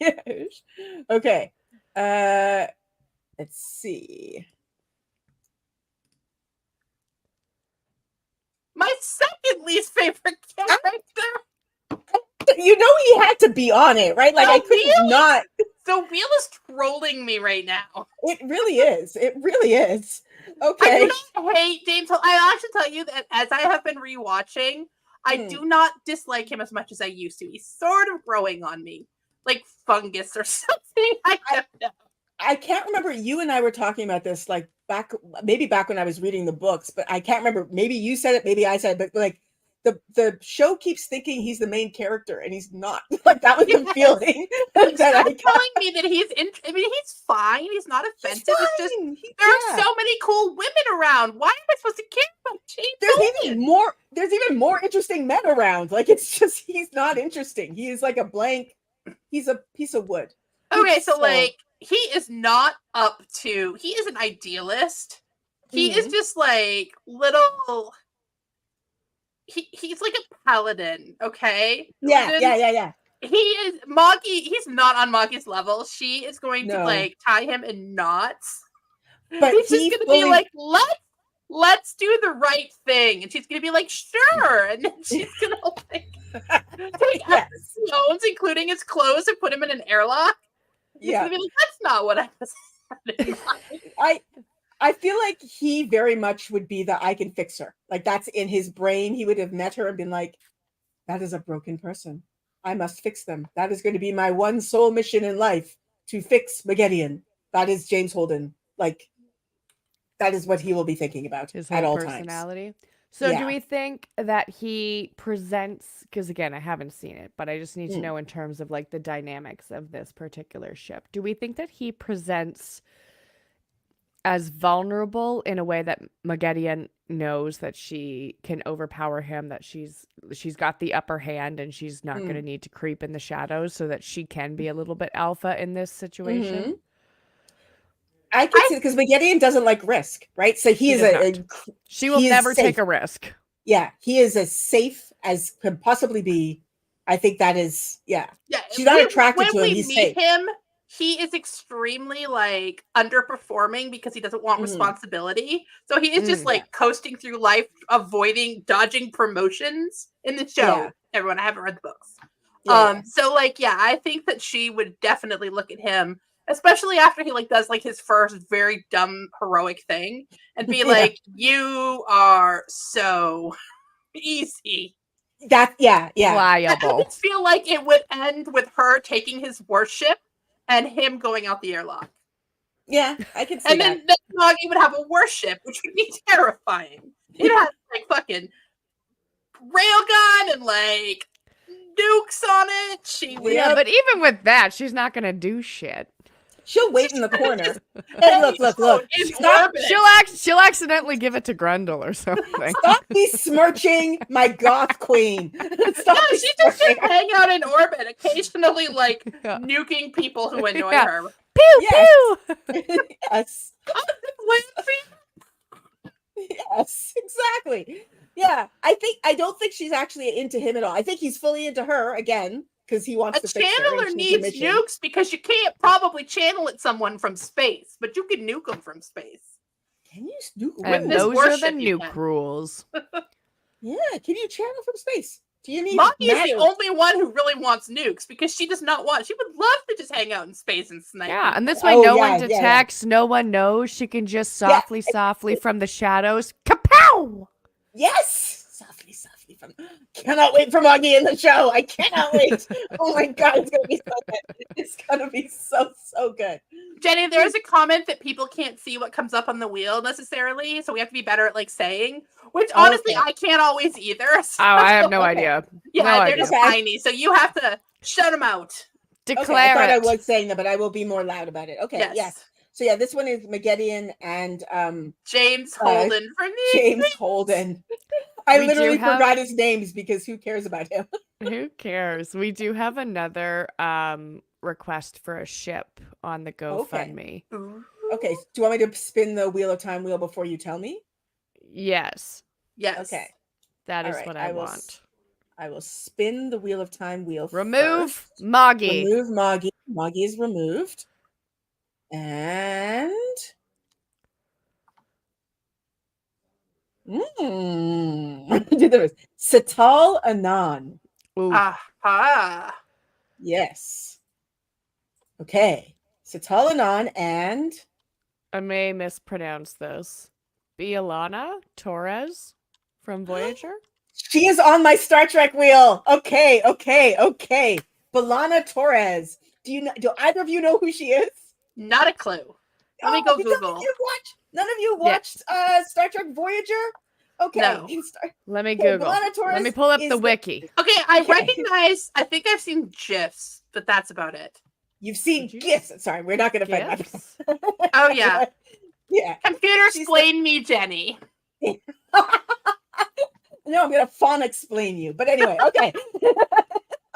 Yes. Okay. Let's see. My second least favorite character. You know he had to be on it, right? Like I couldn't Really? not. The wheel is trolling me right now. It really is. It really is. I Okay. do not hate James. I actually tell you that as I have been rewatching, I do not dislike him as much as I used to. He's sort of growing on me, like fungus or something. I don't know. I can't remember. You and I were talking about this like back when I was reading the books, but I can't remember. Maybe you said it, maybe I said it, but like the show keeps thinking he's the main character, and he's not. Like that was the feeling that Stop I got. telling me that he's. I mean, he's fine. He's not offensive. It's just there are so many cool women around. Why am I supposed to care about James? There's even more interesting men around. Like it's just he's not interesting. He is like a blank. He's a piece of wood. Okay, so like he is not up to. He is an idealist. He is just like little. He's like a paladin, okay? Yeah. He is Moggy. He's not on Moggy's level. She is going to like tie him in knots. But he's just going to be like, let's do the right thing, and she's going to be like, sure, and then she's going to like take out his stones, including his clothes, and put him in an airlock. He's going to be like, that's not what I was. I feel like he very much would be the I can fix her. Like that's in his brain. He would have met her and been like, that is a broken person. I must fix them. That is going to be my one sole mission in life, to fix Maggedian. That is James Holden. Like that is what he will be thinking about at all times. So do we think that he presents, because again, I haven't seen it, but I just need to know in terms of like the dynamics of this particular ship. Do we think that he presents as vulnerable in a way that Maggedian knows that she can overpower him, that she's got the upper hand and she's not going to need to creep in the shadows, so that she can be a little bit alpha in this situation? I could see, because Maggedian doesn't like risk, right? So she will never take a risk. Yeah, he is as safe as could possibly be. I think that is, she's not attracted to him. He's safe. He is extremely like underperforming because he doesn't want responsibility. So he is just like coasting through life, dodging promotions in the show. Yeah. Everyone, I haven't read the books. So like, I think that she would definitely look at him, especially after he like does like his first very dumb heroic thing, and be like, you are so easy. That liable. I just feel like it would end with her taking his warship and him going out the airlock. Yeah, I can see that. And then Moggy would have a warship, which would be terrifying. It has like fucking railgun and like nukes on it. She would. Yeah, but even with that, she's not gonna do shit. She'll wait in the corner. Hey, look. She'll accidentally give it to Grundle or something. Stop besmirching my goth queen. She just should hang out in orbit, occasionally like nuking people who annoy her. Pew pew. Yes. Yes, exactly. Yeah, I don't think she's actually into him at all. I think he's fully into her again, because he wants to fix her. A channeler needs nukes, because you can't probably channel at someone from space, but you can nuke them from space. Can you nuke? And those are the nuke rules. Yeah, can you channel from space? Do you need? Moggy is the only one who really wants nukes, because she does not want. She would love to just hang out in space and snipe. Yeah, and this way no one detects, no one knows. She can just softly from the shadows, kapow! Yes. Softly from. Cannot wait for Moggy in the show. I cannot wait. Oh my god, it's gonna be so good. It's gonna be so good. Jenny, there is a comment that people can't see what comes up on the wheel necessarily, so we have to be better at like saying. Which honestly, I can't always either. So. I have no idea. Yeah, they're just tiny, so you have to shut them out. Declare I thought it. I was saying that, but I will be more loud about it. Okay, yes. So yeah, this one is Maggedian and James Holden for me. James Holden. I literally forgot his names because who cares about him? Who cares? We do have another request for a ship on the GoFundMe. Okay. Do you want me to spin the Wheel of Time wheel before you tell me? Yes. Okay. That is what I want. I will spin the Wheel of Time wheel. Remove Moggy. Remove Moggy. Moggy is removed. And Setalle Anan. Aha. Yes. Okay. Setalle Anan and I may mispronounce this. Bielana Torres from Voyager. She is on my Star Trek wheel. Okay. Bielana Torres. Do either of you know who she is? Not a clue. Let me go Google. None of you watched Star Trek Voyager? Okay. No. Let me Okay, Google. B'Elanna Torres Let me pull up is the the- wiki. Okay, I Okay. recognize. I think I've seen GIFs, but that's about it. You've seen Would you- gifts. Sorry, we're not going to fight about Gifts? that. Oh yeah, Yeah. computer She's explain me, Jenny. No, I'm going to fawn explain you. But anyway, okay.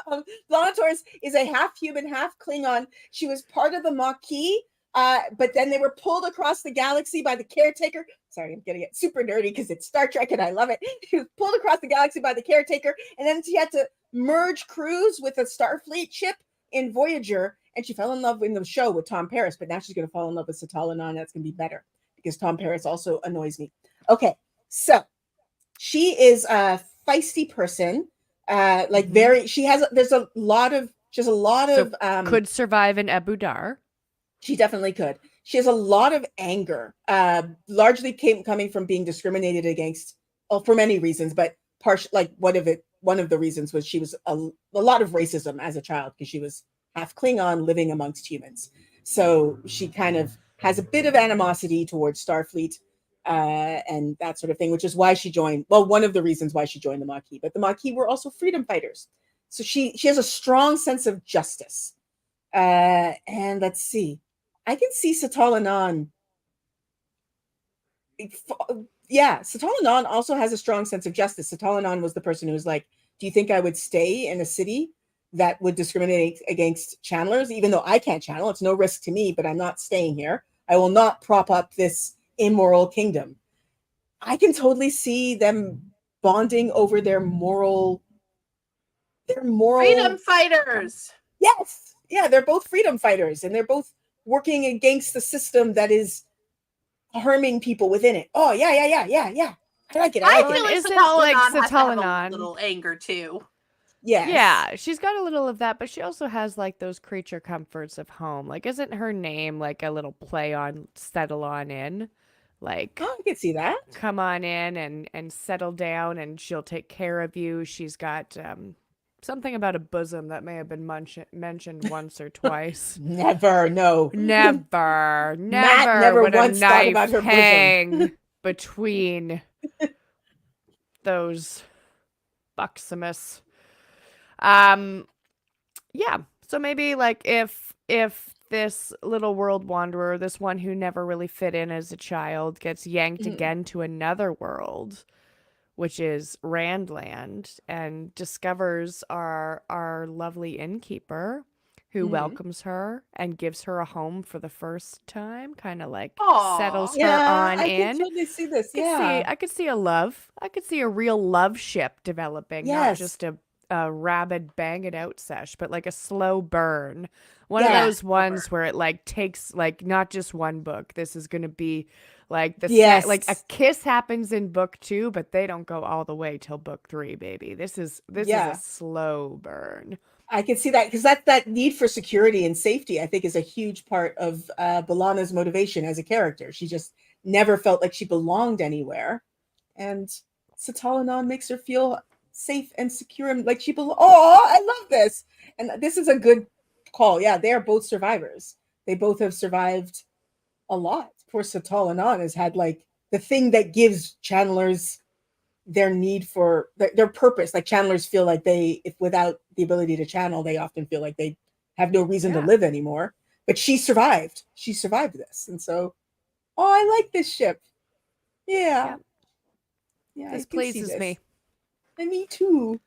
B'Elanna Torres is a half human, half Klingon. She was part of the Maquis, but then they were pulled across the galaxy by the caretaker. Sorry, I'm getting it super nerdy because it's Star Trek and I love it. She was pulled across the galaxy by the caretaker, and then she had to merge crews with a Starfleet ship in Voyager, and she fell in love in the show with Tom Paris, but now she's going to fall in love with Setalle. That's going to be better because Tom Paris also annoys me. Okay, so she is a feisty person. She has a lot of Could survive in Abu Dar. she definitely could. She has a lot of anger, largely coming from being discriminated against, for many reasons, but one of the reasons was she was a lot of racism as a child because she was half Klingon living amongst humans. So she kind of has a bit of animosity towards Starfleet and that sort of thing, which is why she joined. Well, one of the reasons why she joined the Maquis, but the Maquis were also freedom fighters. So she has a strong sense of justice. And let's see, I can see Setalle. Yeah, Setalle also has a strong sense of justice. Setalle was the person who was like, do you think I would stay in a city that would discriminate against channelers, even though I can't channel? It's no risk to me, but I'm not staying here. I will not prop up this immoral kingdom. I can totally see them bonding over their moral Freedom fighters. Yes. Yeah, they're both freedom fighters and they're both working against the system that is harming people within it. Oh, yeah. I like it. I Well, feel and like isn't, Setalle like, has to have Setalle a little anger too. Yes. Yeah, she's got a little of that, but she also has like those creature comforts of home. Like, isn't her name like a little play on settle on in? Like, Oh, I can see that. come on in and settle down and she'll take care of you. She's got something about a bosom that may have been mentioned once or twice. Never, no. Never never would once a thought knife about her bosom. hang between those buxomus. Yeah. So maybe like if this little world wanderer, this one who never really fit in as a child, gets yanked again to another world, which is Randland, and discovers our lovely innkeeper who welcomes her and gives her a home for the first time, kind of like settles her on I in. can totally see this. I could see a love. I could see a real love ship developing, not just a rabid bang it out sesh, but like a slow burn. One of those ones where it like takes like not just one book. This is going to be like like a kiss happens in book 2, but they don't go all the way till book 3, baby. This is a slow burn. I can see that because that need for security and safety, I think, is a huge part of B'Elanna's motivation as a character. She just never felt like she belonged anywhere, and Setalle makes her feel safe and secure and like she belongs. Oh, I love this, and this is a good call. Yeah, they are both survivors. They both have survived a lot. Poor Setalle has had like the thing that gives channelers their need for their purpose. Like channelers feel like if without the ability to channel, they often feel like they have no reason to live anymore. But she survived this, and so I like this ship. Yeah, This pleases me. And me too.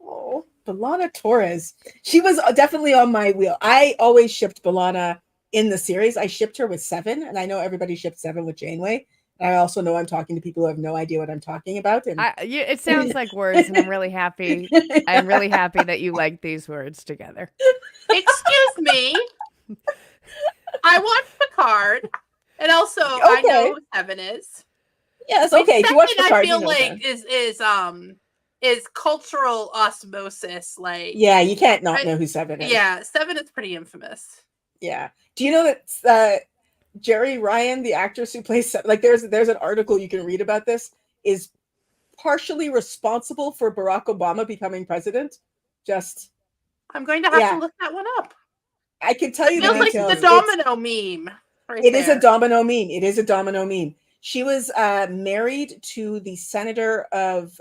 Oh, B'Elanna Torres. She was definitely on my wheel. I always shipped B'Elanna in the series. I shipped her with 7, and I know everybody shipped 7 with Janeway. I also know I'm talking to people who have no idea what I'm talking about. And it sounds like words, and I'm really happy. I'm really happy that you like these words together. Excuse me. I want Picard, and also I know who 7 is. Yes, okay. If you watch Picard, I feel like is cultural osmosis. Like, yeah, you can't not know who 7 is. Yeah, 7 is pretty infamous. Yeah. Do you know that Jerry Ryan, the actress who plays, like there's an article you can read about this, is partially responsible for Barack Obama becoming president? I'm going to have to look that one up. I can tell you the details. Like the domino meme. It is a domino meme. She was married to the senator of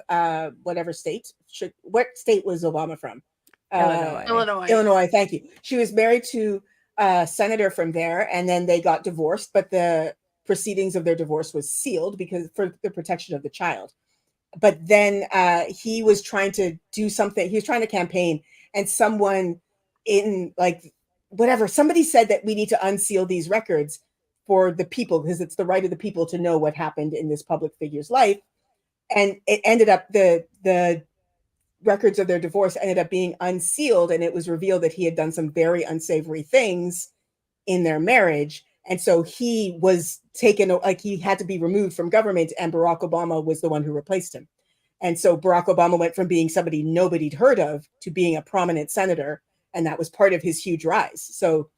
whatever state. What state was Obama from? Illinois. Illinois. Thank you. She was married to a senator from there, and then they got divorced. But the proceedings of their divorce was sealed because for the protection of the child. But then he was trying to do something. He was trying to campaign, and someone in like whatever somebody said that we need to unseal these records for the people because it's the right of the people to know what happened in this public figure's life. And it ended up the records of their divorce ended up being unsealed, and it was revealed that he had done some very unsavory things in their marriage. And so he was taken, like he had to be removed from government, and Barack Obama was the one who replaced him. And so Barack Obama went from being somebody nobody'd heard of to being a prominent senator, and that was part of his huge rise. So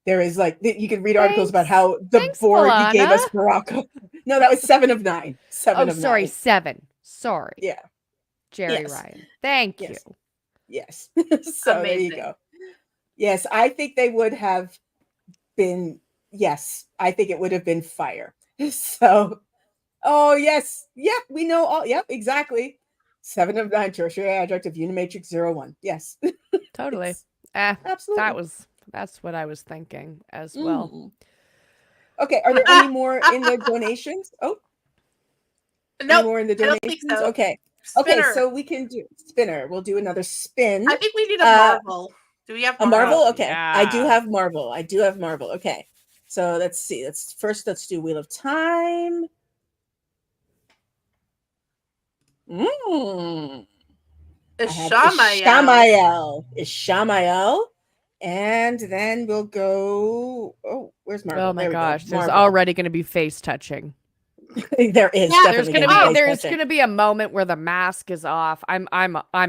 there is like you can read articles about how the board he gave us Barack. No, that was 7 of 9. 7 of 9. 7. Sorry. Yeah. Jerry Ryan. Thank you. Yes. So there you go. Yes, I think they would have been. Yes, I think it would have been fire. So, oh yes, yep, we know all. Yep, exactly. 7 of 9 tertiary adjunct of Unimatrix 01. Yes, totally. Absolutely. That's what I was thinking as well. Okay, are there any more in the donations? Oh, no, any more in the donations? So. Okay. Spinner. Okay, so we can do spinner. We'll do another spin. I think we need a Marvel. Do we have a Marvel? Okay, yeah. I do have Marvel. Okay, so let's see. Let's do Wheel of Time. Ishamael. And then we'll go. Oh, where's Marvel? Oh my gosh, there's already going to be face touching. There is. Yeah, there's gonna be a moment where the mask is off. I'm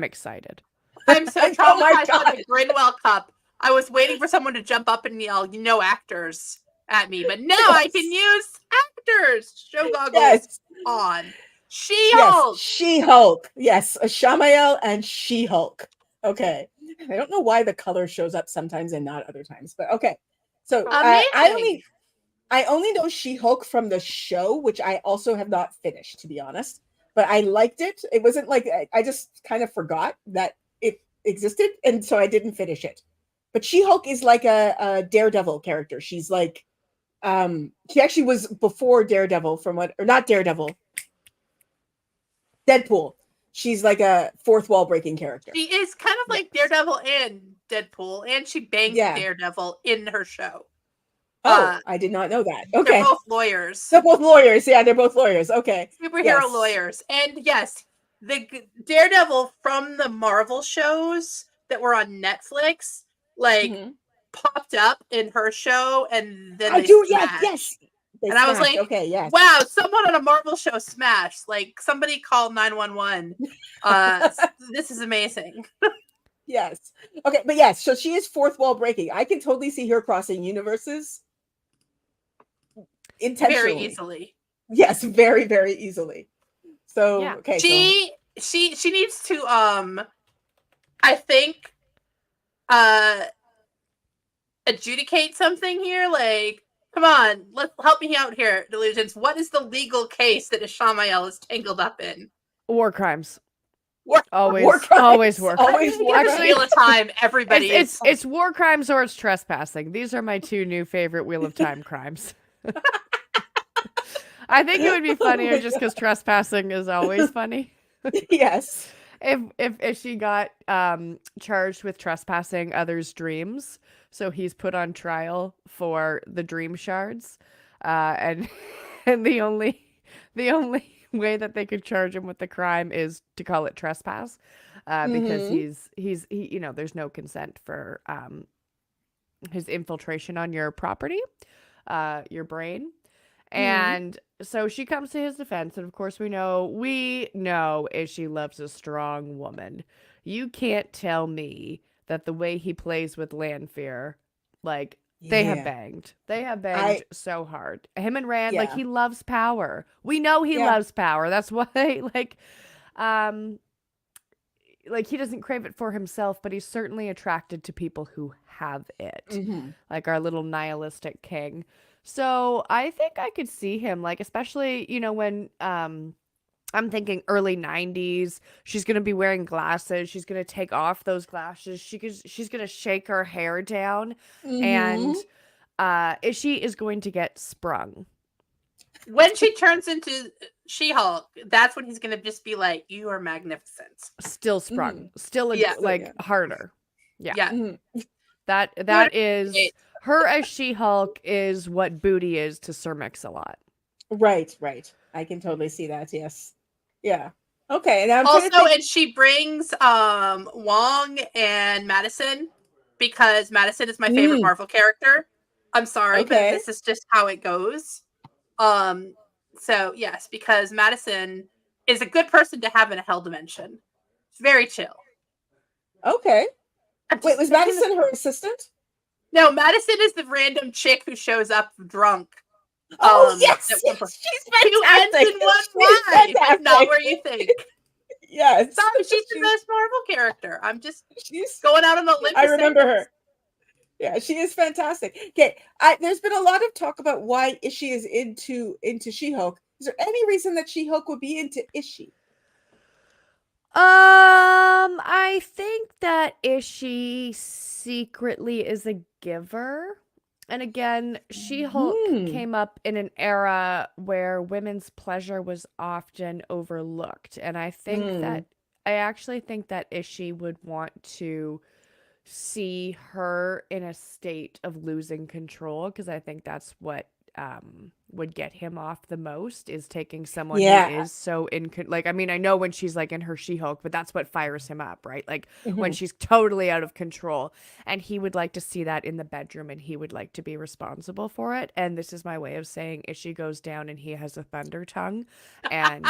excited. I'm so traumatized by the Grinwell Cup. I was waiting for someone to jump up and yell, actors at me, but now I can use actors. Show goggles on. She-Hulk. Yes, She-Hulk. Yes, Ishamael and She-Hulk. Okay. I don't know why the color shows up sometimes and not other times, but okay. So I only know She-Hulk from the show, which I also have not finished, to be honest. But I liked it. It wasn't like I just kind of forgot that it existed, and so I didn't finish it. But She-Hulk is like a Daredevil character. She's like, she actually was before Daredevil, not Daredevil, Deadpool. She's like a fourth wall breaking character. She is kind of like Daredevil and Deadpool, and she banged Daredevil in her show. Oh, I did not know that. Okay. They're both lawyers. They're both lawyers. Yeah, they're both lawyers. Okay. Superhero lawyers. And yes, the Daredevil from the Marvel shows that were on Netflix, popped up in her show, and then yes. And I was like, okay, yes. Wow, someone on a Marvel show smashed. Like, somebody called 911. This is amazing. Yes. Okay, but yes, so she is fourth wall breaking. I can totally see her crossing universes intentionally. Very easily. Yes, very, very easily. So okay. She needs to I think adjudicate something here. Like, come on, help me out here, Delusions. What is the legal case that Ishamael is tangled up in? War crimes. Always war crimes. Actually, Wheel of Time, everybody it's war crimes or it's trespassing. These are my 2 new favorite Wheel of Time crimes. I think it would be funnier just because trespassing is always funny. Yes. If she got charged with trespassing others' dreams, so he's put on trial for the dream shards, and the only way that they could charge him with the crime is to call it trespass, because he's there's no consent for his infiltration on your property, your brain. And so she comes to his defense, and of course we know Ishi loves a strong woman. You can't tell me that the way he plays with Lanfear, like, they have banged. They have banged so hard. Him and Rand, like, he loves power. We know he loves power. That's why, like, he doesn't crave it for himself, but he's certainly attracted to people who have it. Like our little nihilistic king. So I think I could see him, like, especially, when I'm thinking early 90s. She's gonna be wearing glasses. She's gonna take off those glasses. She's gonna shake her hair down, Mm-hmm. and she is going to get sprung. When she turns into She-Hulk, that's when he's gonna just be like, "You are magnificent." Still sprung. Still Yeah. harder. Yeah. Yeah. Mm-hmm. That is Right. her as She-Hulk is what Booty is to Sir Mix-a-Lot. Right. I can totally see that. Yes. Yeah. Okay. And I'm Also, and she brings Wong and Madison, because Madison is my favorite Marvel character. I'm sorry, but Okay. this is just how it goes. So yes, because Madison is a good person to have in a hell dimension. It's very chill. Okay. I'm Wait, just was thinking- Madison her assistant? No, Madison is the random chick who shows up drunk. Oh yes, at yes, one point. she's Who ends fantastic. in one She's line, but fantastic. not where you think. Yes. Sorry, she's the best Marvel character. I'm just She's going out on a limb. I to say remember this. her. Yeah, she is fantastic. Okay, there's been a lot of talk about why Ishii is into She-Hulk. Is there any reason that She-Hulk would be into Ishii? I think that Ishii secretly is a giver. And again, She-Hulk came up in an era where women's pleasure was often overlooked. And I actually think that Ishii would want to see her in a state of losing control, because I think that's what would get him off the most, is taking someone who is so I mean, I know when she's like in her She-Hulk, but that's what fires him up, right? Like when she's totally out of control, and he would like to see that in the bedroom, and he would like to be responsible for it. And this is my way of saying Ishii goes down and he has a thunder tongue, and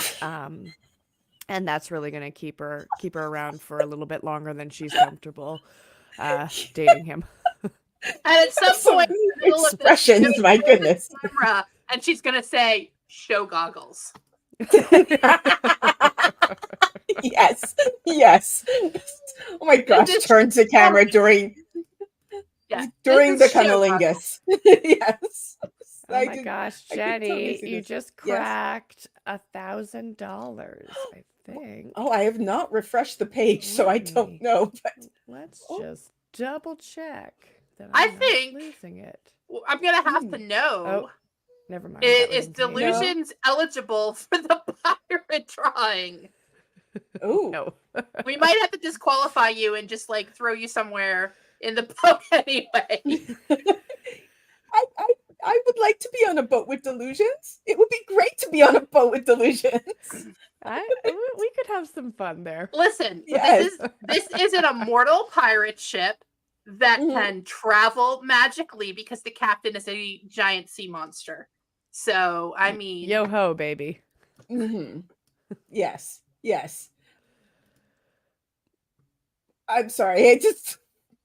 that's really gonna keep her around for a little bit longer than she's comfortable dating him. And at some point, expressions, my goodness. Camera, and she's gonna say, "Show goggles." Yes. Oh my gosh! Turns the camera during the cunnilingus. Yes. Oh my gosh, Jenny, you just cracked $1,000, I think. Oh, I have not refreshed the page, so I don't know. But let's just double check that I I'm think not losing it. I'm gonna have to know. Oh, never mind. Is Delusions eligible for the pirate drawing? Oh no. We might have to disqualify you and just like throw you somewhere in the boat anyway. I would like to be on a boat with Delusions. It would be great to be on a boat with Delusions. We could have some fun there. Listen, yes. this is an immortal pirate ship that can travel magically because the captain is a giant sea monster. So, I mean, yo ho, baby. Yes. I'm sorry.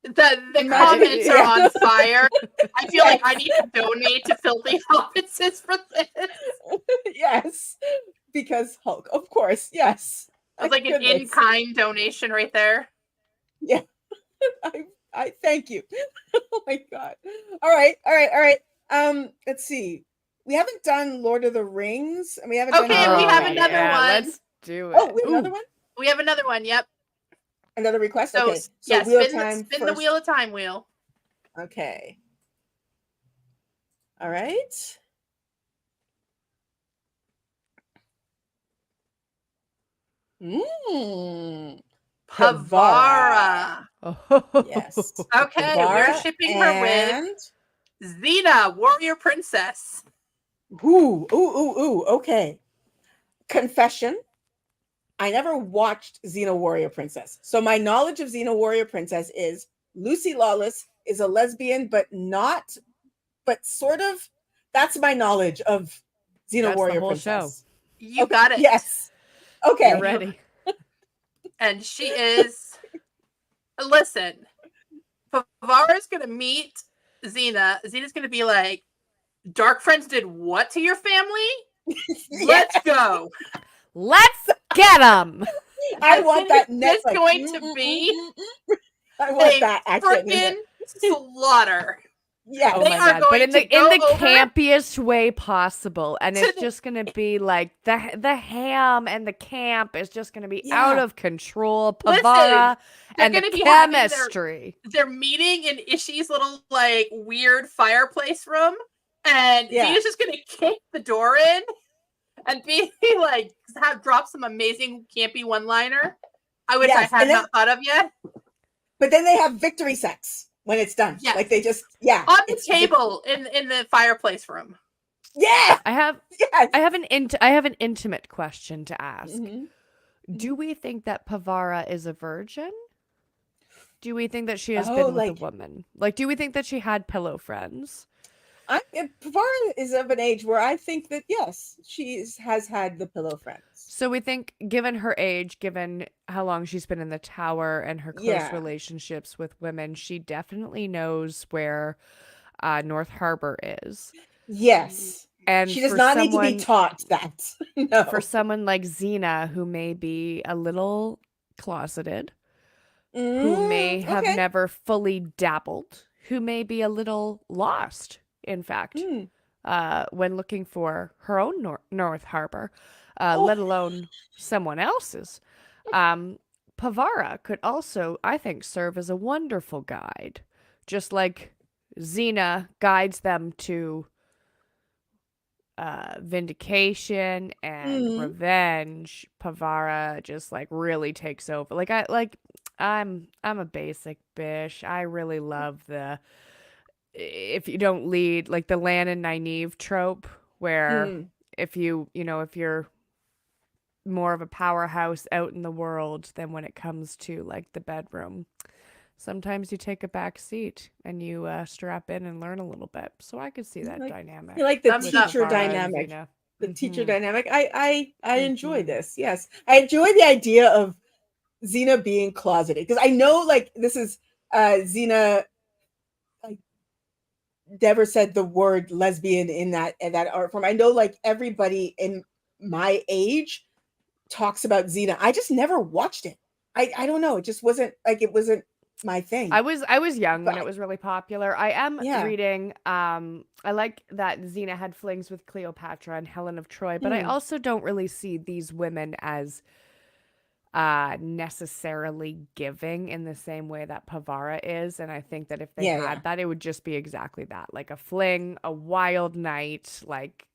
the comments are on fire. I feel like I need to donate to Filthy Offices for this. Yes, because Hulk, of course. Yes, it's like an in-kind donation right there. Yeah, I thank you. Oh my god! All right. Let's see. We haven't done Lord of the Rings, and we haven't. Okay, done we have another one. Let's do it. Oh, we have another one. We have another one. Yep. Another request? So, okay. Yeah, Wheel spin, of Time spin the Wheel of Time wheel. Okay. All right. Pavara. Yes. Okay, Pavara, we're shipping her with Xena, Warrior Princess. Ooh. Okay. Confession. I never watched Xena Warrior Princess. So my knowledge of Xena Warrior Princess is Lucy Lawless is a lesbian, but sort of. That's my knowledge of Xena Warrior Princess. Show. You got it. Yes. Okay. You're ready. And she is. Listen, Pavara's going to meet Xena. Xena's going to be like, Dark Friends did what to your family? Let's go. Let's get them. I want that next. It's going to be I want that action. Freaking slaughter. Yes. Oh They my are god! going But in to the go over campiest way possible, and to it's the- just gonna be like the ham and the camp is just gonna be out Yeah. of control. Listen, Pavara they're and the gonna be having chemistry. their meeting in Ishi's little like weird fireplace room, and Yeah. Xena's just gonna kick the door in and be like drop some amazing campy one-liner. I wish Yes, I had and then- not thought of yet. But then they have victory sex when it's done. Yes. Like they just, yeah. On the it's table in the fireplace room. Yeah. I have Yes. I have an intimate question to ask. Mhm. Do we think that Pavara is a virgin? Do we think that she has Oh, been with a like- woman? Like, do we think that she had pillow friends? Pavara is of an age where I think that, yes, has had the pillow friends. So we think, given her age, given how long she's been in the tower and her close Yeah. relationships with women, she definitely knows where North Harbor is. Yes. And She does for not need to be someone- taught that. No. For someone like Xena, who may be a little closeted, who may have okay. never fully dabbled, who may be a little lost, in fact, Mm. when looking for her own North Harbor, Oh. let alone someone else's. Pavara could also, I think, serve as a wonderful guide, just like Xena guides them to vindication and Mhm. revenge. Pavara just like really takes over. I'm a basic bish. I really love the if you don't lead, like the Lan and Nynaeve trope, where Mm. if you're more of a powerhouse out in the world than when it comes to like the bedroom, sometimes you take a back seat and you strap in and learn a little bit. So I could see that dynamic. You like the Thumbs up. teacher Pavara and dynamic. Xena. The teacher Mhm. dynamic. I enjoy Mhm. this. Yes. I enjoy the idea of Xena being closeted because I know like this is Xena like never said the word lesbian in that art form. I know like everybody in my age talks about Xena. I just never watched it. I don't know. It just wasn't my thing. I was young when But- it was really popular. I am Yeah. reading I like that Xena had flings with Cleopatra and Helen of Troy, but I also don't really see these women as necessarily giving in the same way that Pavara is, and I think that if they had that, it would just be exactly that, like a fling, a wild night, like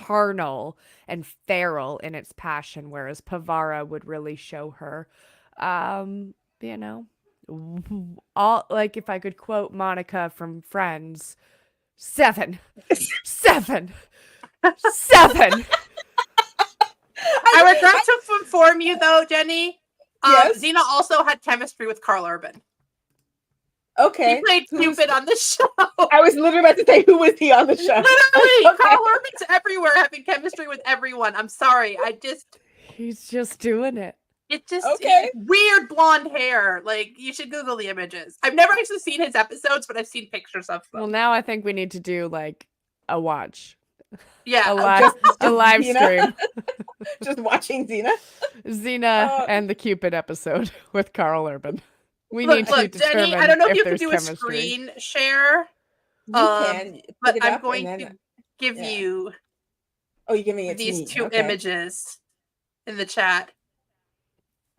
carnal and feral in its passion, whereas Pavara would really show her all, like, if I could quote Monica from Friends, 7 7 7. I regret to inform you though, Jenny. Yes? Xena also had chemistry with Carl Urban. Okay. He played Cupid on the show. I was literally about to say, who was he on the show? Literally, Okay. Carl Urban's everywhere having chemistry with everyone. I'm sorry. He's just doing it. Okay. Weird blonde hair. Like, you should Google the images. I've never actually seen his episodes, but I've seen pictures of them. Well, now I think we need to do like a watch. Yeah. A live Xena? stream. Just watching Xena. Xena and the Cupid episode with Carl Urban. We Look, need to determine Jenny, I don't know if you can there's do chemistry. a screen share, You can pick but it I'm up going and to then- give yeah. you Oh, you're giving it to these me. two Okay. images in the chat.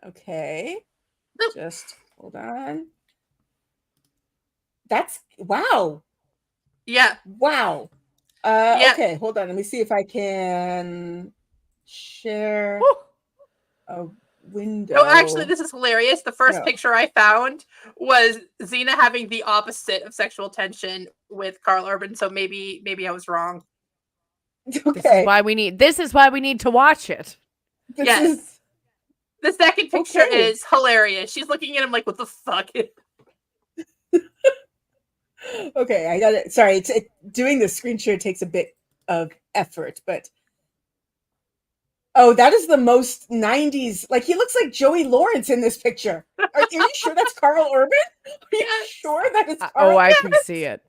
Okay. Nope. Just hold on. That's wow. Yeah. Wow. Yeah. Okay, hold on. Let me see if I can share a window. No, actually, this is hilarious. The first No. picture I found was Xena having the opposite of sexual tension with Carl Urban. So maybe I was wrong. Okay. This is why we need to watch it. This Yes. is The second picture Okay. is hilarious. She's looking at him like, "What the fuck?" okay. I got it. Sorry, doing the screen share takes a bit of effort, but oh, that is the most 90s. Like he looks like Joey Lawrence in this picture. Are you sure that's Carl Urban? Are you Yes. sure that it's Carl? Oh, I can see it.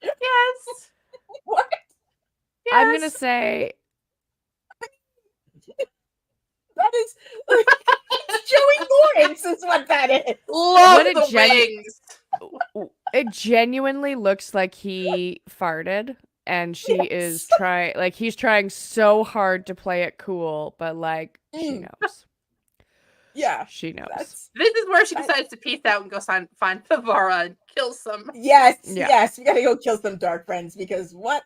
Yes. What? Yes. I'm gonna say That is it's Joey Lawrence is what that is. love What a the genu- wings. It genuinely looks like he farted, and she is trying, like, he's trying so hard to play it cool, but like, she Mm. knows. Yeah. She knows. That's This is where she decides to peace out and go find Pavara and kill some. yes, Yeah. yes. We gotta go kill some dark friends because what?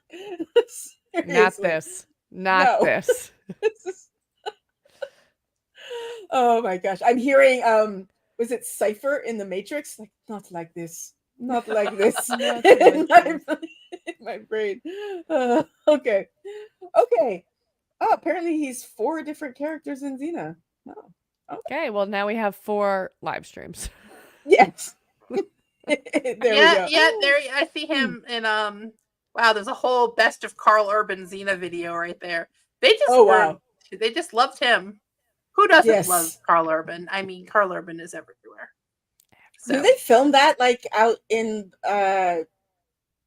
Not Seriously. this. Not No. this. This is- oh my gosh. I'm hearing was it Cypher in the Matrix? Like, not like this. Not like this. Not in, like my, this. in my brain. Okay. Okay. Oh, apparently he's 4 different characters in Xena. Oh. Okay, well now we have 4 live streams. Yes. There we go. Yeah, there I see him in wow, there's a whole best of Carl Urban Xena video right there. They just wow. They just loved him. Who doesn't Yes. love Carl Urban? I mean, Carl Urban is everywhere. So, Do they film that like out in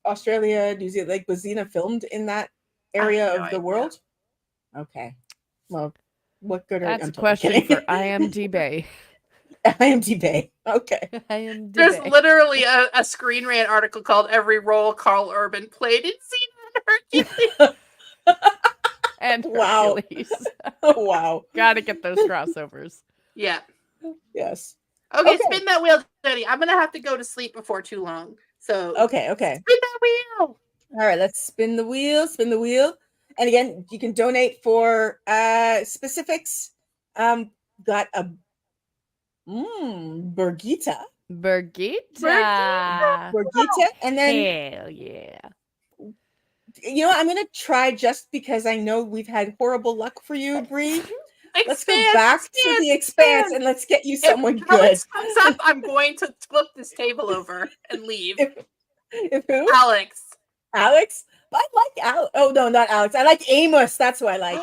Australia, New Zealand? Like, was Xena filmed in that area no of the idea. world? Okay. Well, what good are That's I'm a question kidding. for IMDb. IMDb. Okay. IMDb. There's literally a Screen Rant article called "Every Role Carl Urban Played in Xena and Hercules." And Wow. Hercules. Wow. Gotta get those crossovers. Yeah. Yes. Okay, Okay. spin that wheel, Jenny. I'm gonna have to go to sleep before too long. So Okay. spin that wheel. All right, let's spin the wheel. And again, you can donate for specifics. Got a Birgitte. Birgitte. And then Hell yeah. you know, I'm gonna try just because I know we've had horrible luck for you, Bree. Let's go back to the Expanse and let's get you someone if good. Alex comes up, I'm going to flip this table over and leave. If who? Alex. Alex? I like Alex. Oh no, not Alex. I like Amos. That's who I like.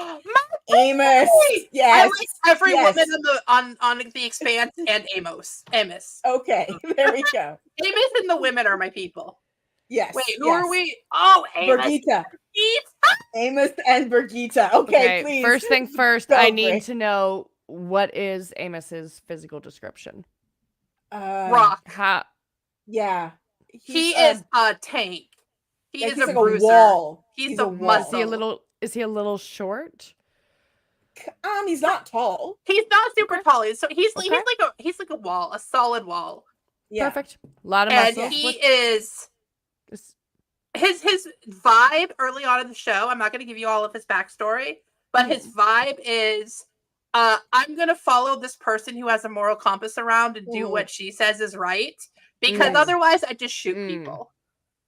Amos. Yes. I like every yes. woman on the Expanse and Amos. Okay, there we go. Amos and the women are my people. Yes. Wait, who are we? Oh, Amos. Birgitte. Amos and Birgitte. Okay, please. First thing first, Go, I need Brie. to know what is Amos's physical description. Rock. How? Yeah. He is a tank. He is he's a like bruiser. a wall. He's a a wall. muzzle. Is he a little short? He's not tall. He's not super tall. So he's Okay. he's like a wall, a solid wall. Yeah. Perfect. A lot of And muscles. he is his vibe early on in the show. I'm not going to give you all of his backstory, but his vibe is I'm going to follow this person who has a moral compass around and do what she says is right, because otherwise I just shoot people.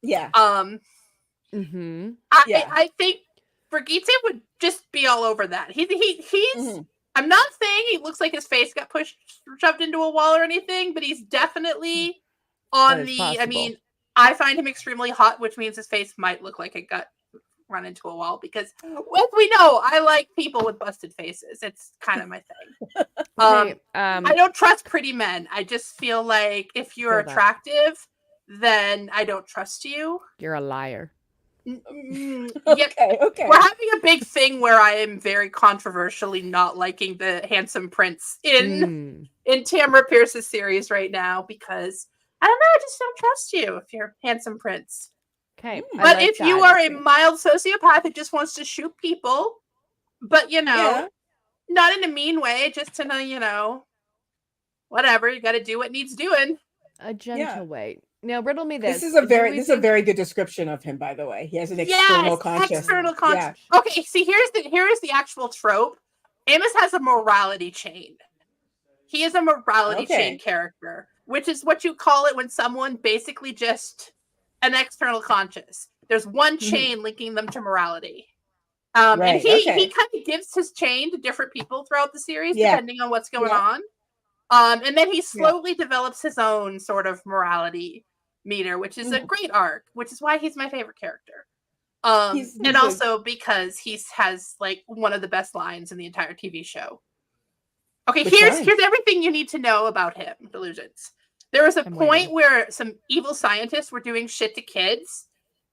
Yeah. I think Birgitte would just be all over that. He's I'm not saying he looks like his face got shoved into a wall or anything, but he's definitely on the possible. I mean, I find him extremely hot, which means his face might look like it got run into a wall, because as we know, I like people with busted faces. It's kind of my thing. I don't trust pretty men. I just feel like if you're attractive, then I don't trust you. You're a liar. Okay. We're having a big thing where I am very controversially not liking the handsome prince in Tamara Pierce's series right now, because I don't know, I just don't trust you if you're a handsome prince. Okay. But if you are a mild sociopath who just wants to shoot people, but not in a mean way, just to whatever, you got to do what needs doing. A gentle way. Now, riddle me this. This is a very good description of him, by the way. He has an external conscious. External conscious. Yeah. Okay, see, here's the actual trope. Amos has a morality chain. He is a morality chain character, which is what you call it when someone basically just an external conscious. There's one chain linking them to morality. And he kind of gives his chain to different people throughout the series, depending on what's going on. And then he slowly develops his own sort of morality meter, which is a great arc, which is why he's my favorite character. And also because he has like one of the best lines in the entire TV show. Okay, here's everything you need to know about him, Delusions. There was a point where some evil scientists were doing shit to kids,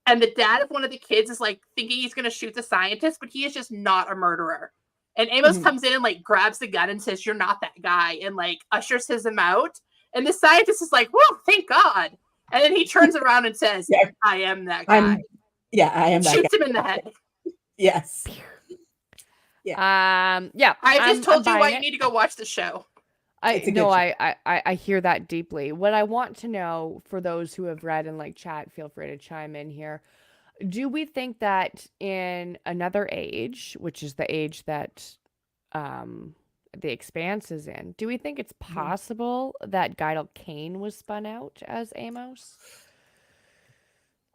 and the dad of one of the kids is like thinking he's going to shoot the scientist, but he is just not a murderer. And Amos comes in and like grabs the gun and says, "You're not that guy," and like ushers him out. And the scientist is like, "Whoa, thank God." And then he turns around and says, Yeah. I am that guy. I am that guy. Shoots him in the head. Yes. Yeah. I just told you why it. you need to go watch the show. I hear that deeply. What I want to know, for those who have read and like chat, feel free to chime in here. Do we think that in another age, which is the age that the Expanse is in, do we think it's possible that Dyelin was spun out as Amos?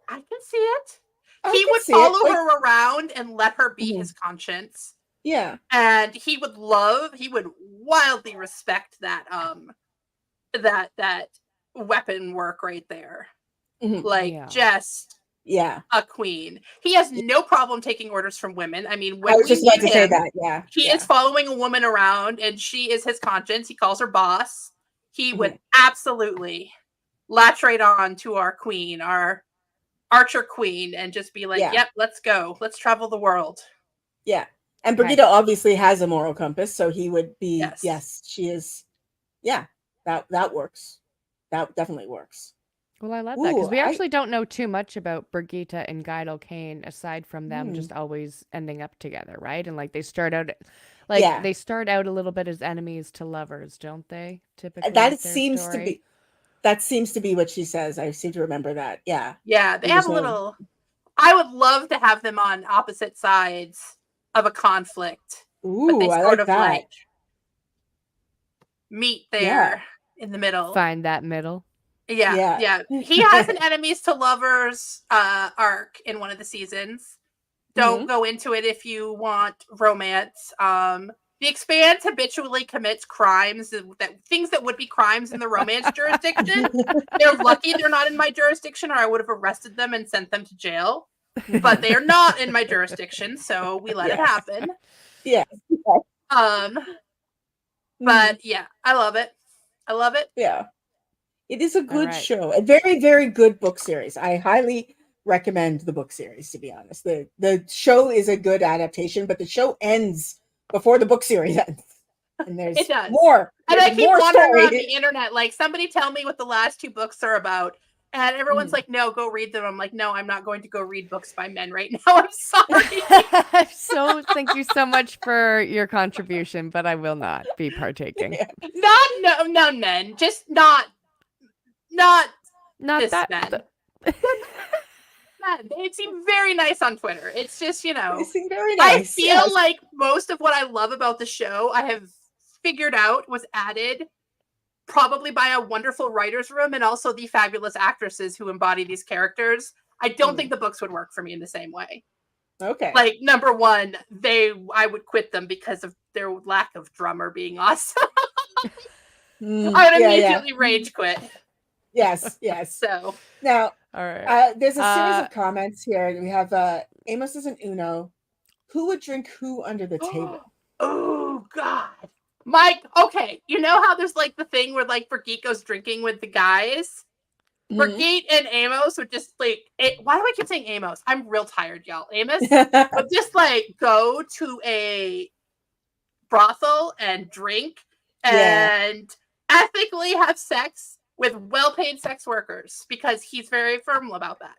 I can see it. I He can would see follow it. her around and let her be Mhm. his conscience. Yeah. And he would wildly respect that that weapon work right there. Mhm. Like Yeah. just Yeah. a queen. He has no problem taking orders from women. I mean, when I was we just about meet to say him, that. Yeah. he is following a woman around and she is his conscience. He calls her boss. He would absolutely latch right on to our queen, our archer queen, and just be like, yep, let's go. Let's travel the world. Yeah. And Birgitte obviously has a moral compass, so he would be, yes she is. Yeah, that works. That definitely works. Well, I love that because we actually don't know too much about Birgitte and Dyelin aside from them just always ending up together, right? And like they start out a little bit as enemies to lovers, don't they? Typically, that seems to be what she says. I seem to remember that. Yeah. Yeah, they have a little. I would love to have them on opposite sides of a conflict. Ooh, but they I sort like of that. like meet there in the middle. Find that middle. Yeah. He has an enemies to lovers arc in one of the seasons. Don't go into it if you want romance. The Expanse habitually commits crimes things that would be crimes in the romance jurisdiction. They're lucky they're not in my jurisdiction, or I would have arrested them and sent them to jail. But they are not in my jurisdiction, so we let it happen. Yeah. But yeah, I love it. Yeah. It is a good show. A very, very good book series. I highly recommend the book series, to be honest. The show is a good adaptation, but the show ends before the book series ends. And there's more. And I keep wandering around the internet, like, somebody tell me what the last 2 books are about. And everyone's like, no, go read them. I'm like, no, I'm not going to go read books by men right now. I'm sorry. So thank you so much for your contribution, but I will not be partaking. No men. Just not this that men. They seem very nice on Twitter. It's just, they seem very nice. I feel like most of what I love about the show I have figured out was added probably by a wonderful writer's room and also the fabulous actresses who embody these characters. I don't think the books would work for me in the same way. Okay. Like, number one, I would quit them because of their lack of drummer being awesome. I would immediately rage quit. Yes. So now, all right. There's a series of comments here. We have Amos is an Uno. Who would drink who under the table? Oh God, Mike. Okay, you know how there's like the thing where like Birgitte goes drinking with the guys. Birgitte and Amos would just like. Why do I keep saying Amos? I'm real tired, y'all. Amos would just like go to a brothel and drink and ethically have sex with well-paid sex workers because he's very firm about that.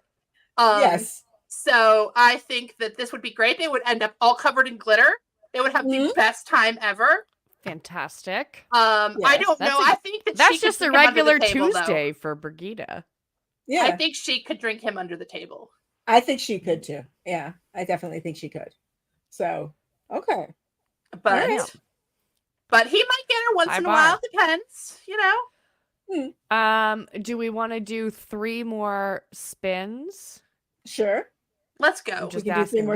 Yes. So I think that this would be great. They would end up all covered in glitter. They would have the best time ever. Fantastic. I don't know. I think that's just a regular Tuesday for Birgitte. Yeah. I think she could drink him under the table. I think she could too. Yeah, I definitely think she could. So, okay. But he might get her once in a while. Depends, you know. Do we want to do 3 more spins? Sure. Let's go. Just asking.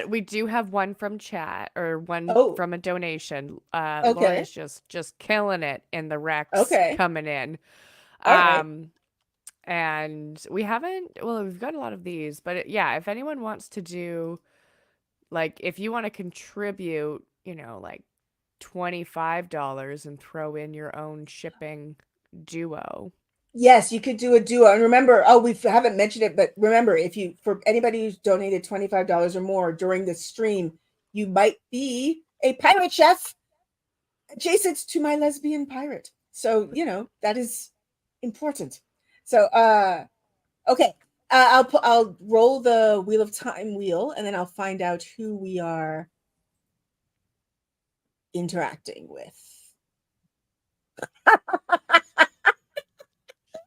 We do have one from chat or one from a donation. Laura's just killing it in the Rex coming in. And we haven't, we've got a lot of these, but if anyone wants to do, like, if you want to contribute, like $25 and throw in your own shipping duo. Yes, you could do a duo. And remember, we haven't mentioned it, but remember, for anybody who's donated $25 or more during this stream, you might be a pirate chef adjacent to my lesbian pirate. So, that is important. So, Okay. I'll roll the Wheel of Time wheel, and then I'll find out who we are interacting with.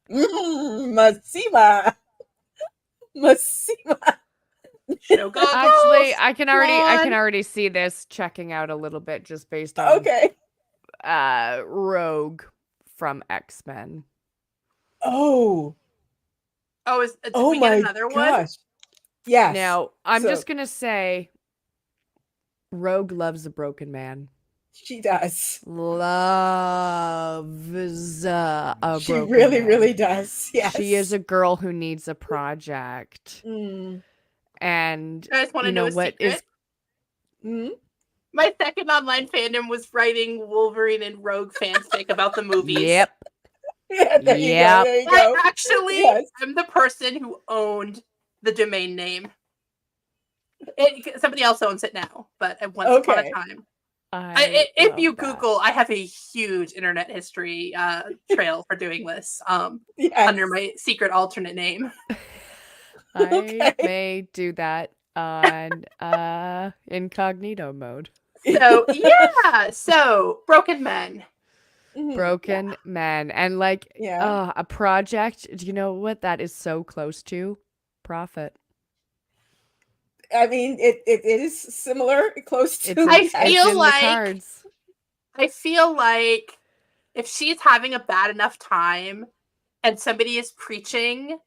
Masima. Show goggles. Actually, I can on. already see this checking out a little bit just based on Okay. Rogue from X-Men. Oh. Oh, did Oh we get my another one? gosh. Yes. Now, I'm So- just going to say Rogue loves a broken man. She does. Loves a She broken really, man. really does. Yes. She is a girl who needs a project. Mm. And You guys want to you know know a what secret? is Mm. My second online fandom was writing Wolverine and Rogue fanfic about the movies. Yep. Yeah, there you Yep. go. There you I go. actually Yes. am the person who owned the domain name. Somebody else owns it now, but once upon a Okay. time. If If you Google, I have a huge internet history trail for doing this Yes. under my secret alternate name. I may do that on incognito mode. So yeah, so Broken Men. Mhm. Broken men. And like Yeah. a project, do you know what that is so close to? Profit. I mean, it is similar, close to. It's, I it's feel in like- the cards. I feel like if she's having a bad enough time and somebody is preaching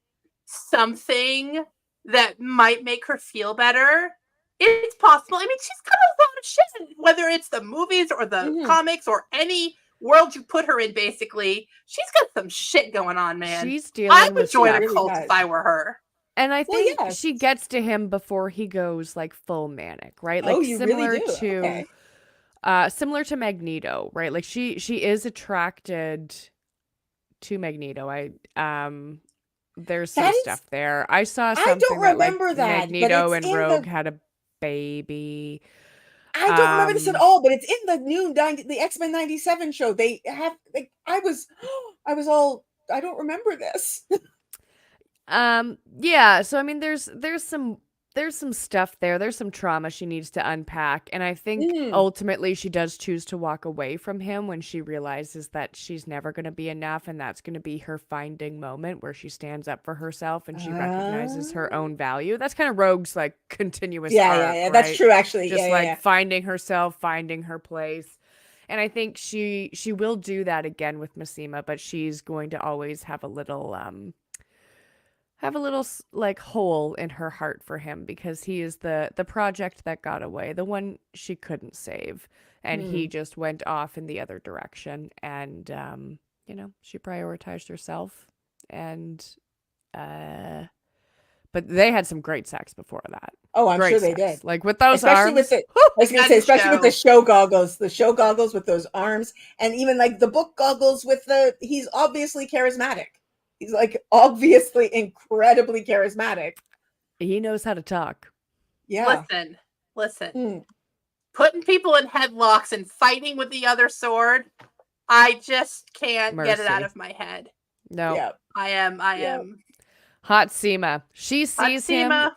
something that might make her feel better, it's possible. I mean, she's got a lot of shit, whether it's the movies or the Mhm. comics or any world you put her in, basically. She's got some shit going on, man. She's I dealing would with join stuff. a really cult does. if I were her. And I Well, think yes. she gets to him before he goes like full manic, right? Like Oh, you similar really do? to Okay. similar to Magneto, right? Like she is attracted to Magneto. There's some That is- stuff there. I saw I something don't that like remember that, but Magneto it's and in Rogue the. had a baby. I don't remember this at Um, all, but it's in the new the X-Men 97 show. They have like I was all I don't remember this. Yeah, so I mean there's some stuff there. There's some trauma she needs to unpack, and I think Mhm. ultimately she does choose to walk away from him when she realizes that she's never going to be enough, and that's going to be her finding moment where she stands up for herself and she recognizes her own value. That's kind of Rogue's like continuous Yeah, arc, yeah, yeah. That's right? true, actually. Just Yeah, like yeah, finding herself, finding her place. And I think she will do that again with Masima, but she's going to always have a little like hole in her heart for him because he is the project that got away, the one she couldn't save, and he just went off in the other direction. And she prioritized herself, and but they had some great sex before that. Oh, I'm Great sure they sex. did. Like with those Especially arms. with the I was gonna say, especially with the show goggles with those arms, and even like the book goggles with he's obviously charismatic. He's like obviously incredibly charismatic. He knows how to talk. Yeah. Listen. Mm. Putting people in headlocks and fighting with the other sword, I just can't get it out Mercy. of my head. No. Yeah. I am Hot Seema. She sees him. Hatsima.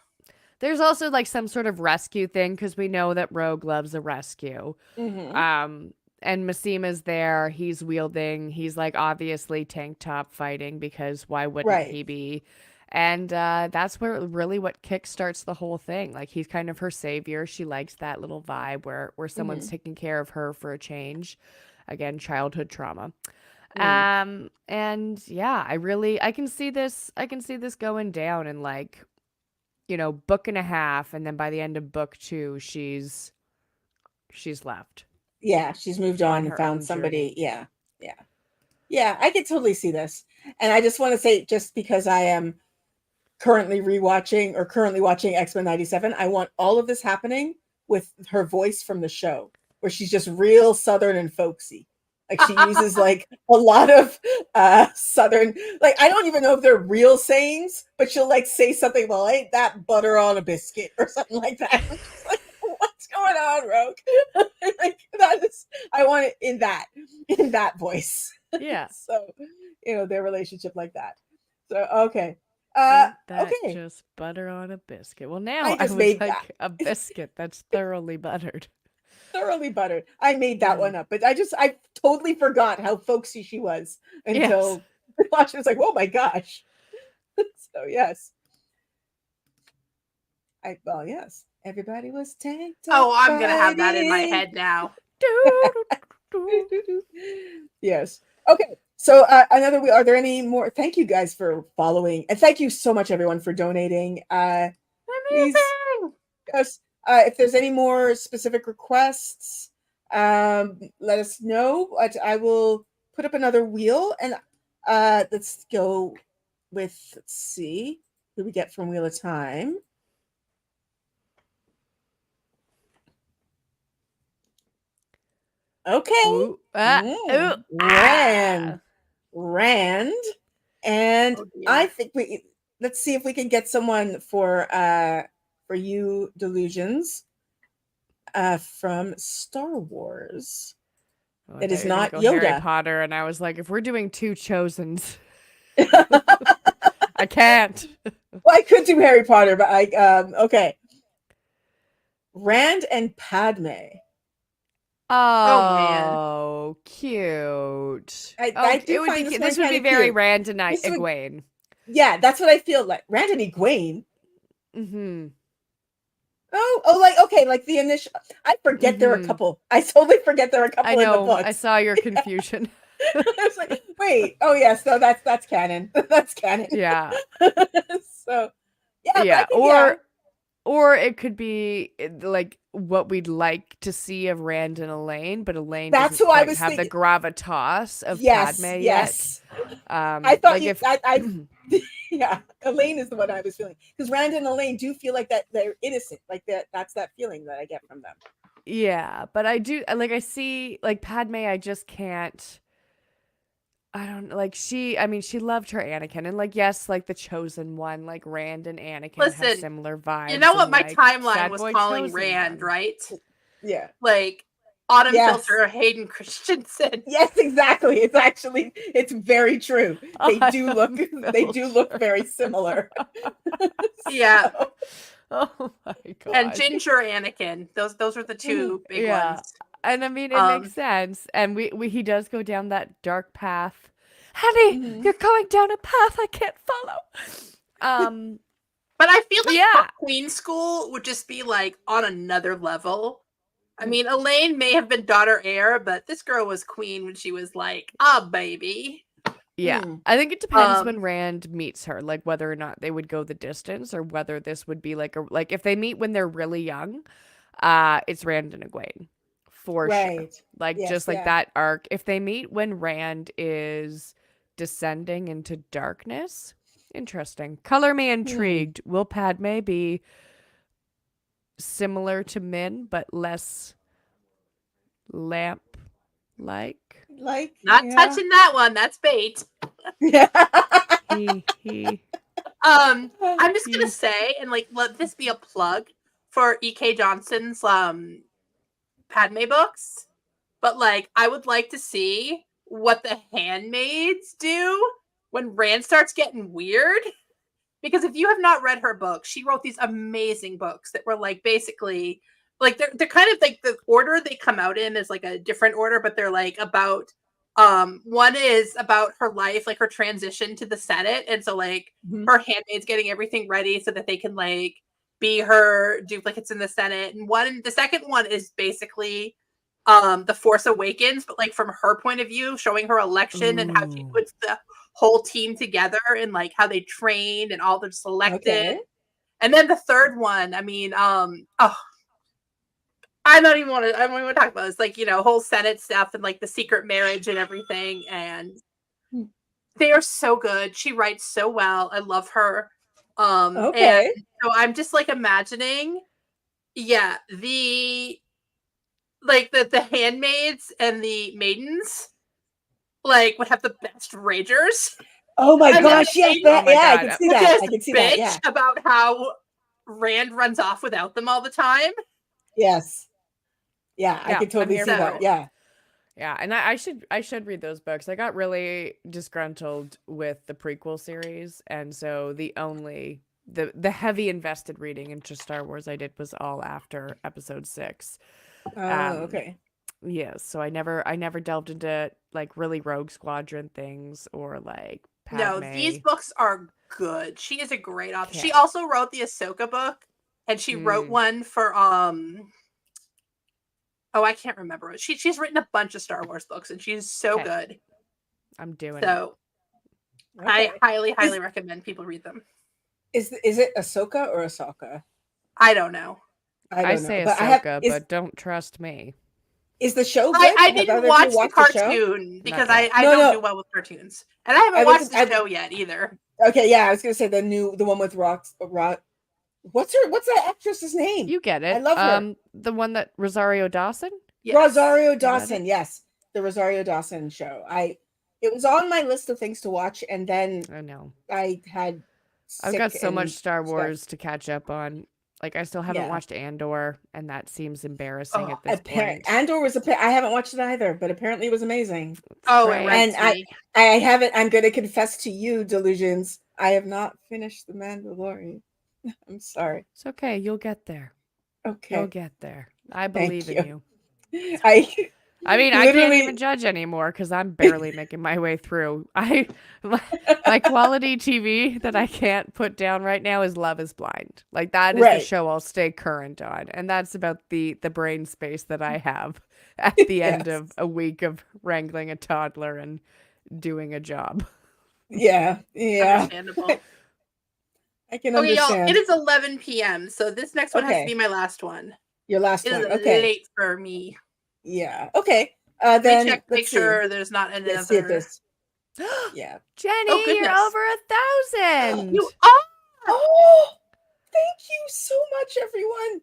There's also like some sort of rescue thing because we know that Rogue loves a rescue. Mhm. And Masima's there. He's wielding. He's like obviously tank top fighting because why wouldn't Right. he be? And that's where really what kickstarts the whole thing. Like he's kind of her savior. She likes that little vibe where someone's taking care of her for a change. Again, childhood trauma. And yeah, I can see this going down in like, book and a half, and then by the end of book 2, she's left. Yeah, she's moved on her and found own somebody. journey. Yeah, I could totally see this. And I just want to say, just because I am currently watching X-Men 97, I want all of this happening with her voice from the show, where she's just real Southern and folksy. Like she uses like a lot of Southern, like I don't even know if they're real sayings, but she'll like say something, well, ain't that butter on a biscuit or something like that. I'm just like, what's going on, Rogue? Like that is, I want it in that voice. Yeah. So, their relationship like that. So, okay. Ain't that Okay. just butter on a biscuit? Well, now I I just would made like that. a biscuit that's thoroughly buttered. Thoroughly buttered. I made that one up, but I totally forgot how folksy she was Yes. until I watched it. Was like, oh my gosh. So yes. Well, yes. Everybody was tanked up. Oh, I'm gonna have that in my fighting. head now. Yes. Okay. So are there any more? Thank you guys for following, and thank you so much everyone for donating. Please, Amazing. yes. If there's any more specific requests, let us know. But I will put up another wheel, and let's go with. Let's see who we get from Wheel of Time. Okay. Ooh, Rand. And Oh, dear. I think let's see if we can get someone for you, Delusions, from Star Wars. Oh, It I is thought you were not gonna go Harry Yoda. Potter, and I was like, if we're doing two Chosens, I can't. Well, I could do Harry Potter, but okay. Rand and Padme. man. Oh, cute. I do it would find be this this one would be kinda very cute. Rand and This would- Egwene. Yeah, that's what I feel like. Rand and Egwene. Mm-hmm. Oh, like okay, like the initial. I forget there are a couple. I totally forget there are a couple I know. in the books. I saw your confusion. I was like, wait, oh yes, no, that's canon. That's canon. Yeah. So, yeah, Yeah. but I think, Or it could be like what we'd like to see of Rand and Elaine, but Elaine That's doesn't who I quite was have the thinking. gravitas of Yes, Padme yes. yet. I thought like yeah, Elaine is the one I was feeling because Rand and Elaine do feel like that they're innocent, like that. That's that feeling that I get from them. yeah, but I do like I see like Padme. I just can't. I don't like she. I mean, she loved her Anakin, and like yes, like the chosen one, like Rand and Anakin have Listen, similar vibes. You know what and, my like, timeline Sad was Boy calling Chosen Rand, one. right? Yeah. Like Autumn Yes. Filter Hayden Christensen. Yes, exactly. It's very true. They do look Filter. very similar. Yeah. So, Oh my god. And Ginger Anakin. Those are the two big Yeah. ones. And I mean, it makes sense. And he does go down that dark path. Honey, Mhm. you're going down a path I can't follow. But I feel like Yeah. her Queen School would just be like on another level. I mean, Elaine may have been daughter heir, but this girl was queen when she was like a baby. Yeah. Mm. I think it depends when Rand meets her, like whether or not they would go the distance or whether this would be like if they meet when they're really young, it's Rand and Egwene. For sure. Right. Like Yes, just like yeah. that arc. If they meet when Rand is descending into darkness, interesting. Color me intrigued. Will Padme be similar to Min but less lamp like? Like Not touching that one. That's bait. Yeah. I'm just gonna say, and like let this be a plug for E.K. Johnson's Padme books. But like I would like to see what the handmaids do when Rand starts getting weird. Because if you have not read her books, she wrote these amazing books that were like basically like they're kind of like the order they come out in is like a different order, but they're like about one is about her life, like her transition to the Senate, and so like her handmaids getting everything ready so that they can like be her duplicates in the Senate. And the second one is basically the Force Awakens, but like from her point of view, showing her election and how she puts the whole team together and like how they trained and all they're selected. Okay. And then the third one, I mean, I don't even want to talk about this, like, you know, whole Senate stuff and like the secret marriage and everything. And they are so good. She writes so well. I love her. Okay. And so I'm just like imagining, yeah, the handmaids and the maidens like would have the best ragers. Oh my gosh, yes, Oh my I God. can see that. I can see that. Bitch Yeah. about how Rand runs off without them all the time. Yes. Yeah, I Yeah, can totally I'm see here that. for it. Yeah. Yeah, and I should read those books. I got really disgruntled with the prequel series, and so the heavy invested reading into Star Wars I did was all after episode 6. Oh, okay. Yes, so I never delved into like really Rogue Squadron things or like No, these Padmé. books are good. She is a great author. She Okay. also wrote the Ahsoka book, and she wrote one for oh, I can't remember. She's written a bunch of Star Wars books, and she's so Okay. good. I'm doing it. So Okay. I highly recommend people read them. Is it Ahsoka or Ahsoka? I don't know. I I don't say know. But Ahsoka, but don't trust me. Is the show good? I Have didn't either of watch you the watched show? cartoon because Not yet. I don't do well with cartoons, and I haven't I watched wasn't- the I- show yet either. Okay, yeah, I was gonna say the one with What's that actress's name? You get it. I love her. The one that Rosario Dawson? Yes. Rosario that Dawson, yes. The Rosario Dawson show. It was on my list of things to watch, and then I know. I had I've got sick so and much Star stuff. Wars to catch up on. Like I still haven't Yeah. watched Andor, and that seems embarrassing Oh, at this point. Andor was I haven't watched it either, but apparently it was amazing. Oh, Right. it rents And me. I haven't. I'm going to confess to you, Delusions. I have not finished The Mandalorian. I'm sorry. It's okay. You'll get there. Okay. You'll get there. I Thank believe in you. you. I mean, I can't literally- even judge anymore because I'm barely making my way through. My quality TV that I can't put down right now is Love Is Blind. Like that is Right. the show I'll stay current on, and that's about the brain space that I have at the end Yes. of a week of wrangling a toddler and doing a job. Yeah. Understandable. I can Okay, y'all, understand. it is 11 p.m., so this next one has Okay. to be my last one. Your last It is one. Okay. late for me. Yeah. Okay. Let Then me check, make let's see. sure there's not Let's see if another. there's. Yeah. Jenny, Oh, you're goodness. over 1,000. You are. Oh, thank you so much, everyone.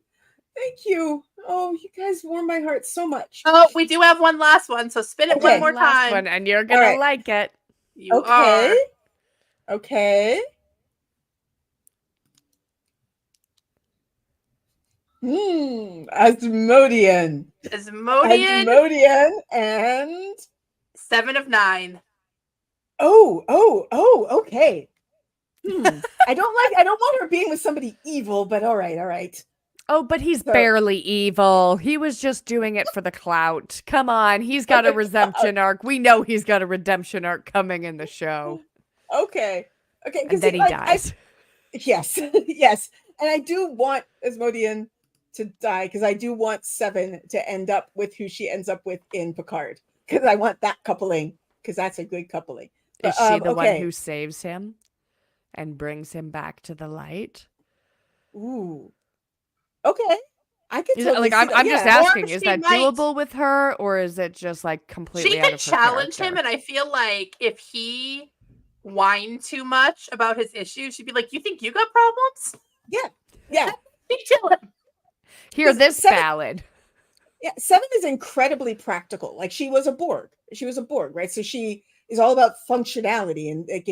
Thank you. Oh, you guys warm my heart so much. Oh, we do have one last one, so spin it Okay. one more Last time. one, and you're gonna right. like it. You Okay. are. Okay. Asmodean. Asmodean, and 7 of 9. okay. I don't want her being with somebody evil, but all right. Oh, but he's So- barely evil. He was just doing it for the clout. Come on, he's got a redemption arc. We know he's got a redemption arc coming in the show. Okay. And then he dies. Yes, yes. And I do want Asmodean to die because I do want Seven to end up with who she ends up with in Picard because I want that coupling because that's a good coupling. Is she the one okay. who saves him and brings him back to the light? Ooh. Okay. I could Is totally like I'm see that. just Yeah. asking, Or is she that might- doable with her, or is it just like completely She out can of her challenge him, character? and I feel like if he whined too much about his issues, she'd be like, "You think you got problems? Yeah. Chill him." Hear Because this Seven- ballad. Yeah, Seven is incredibly practical. Like she was a Borg. She was a Borg, right? So she is all about functionality. And like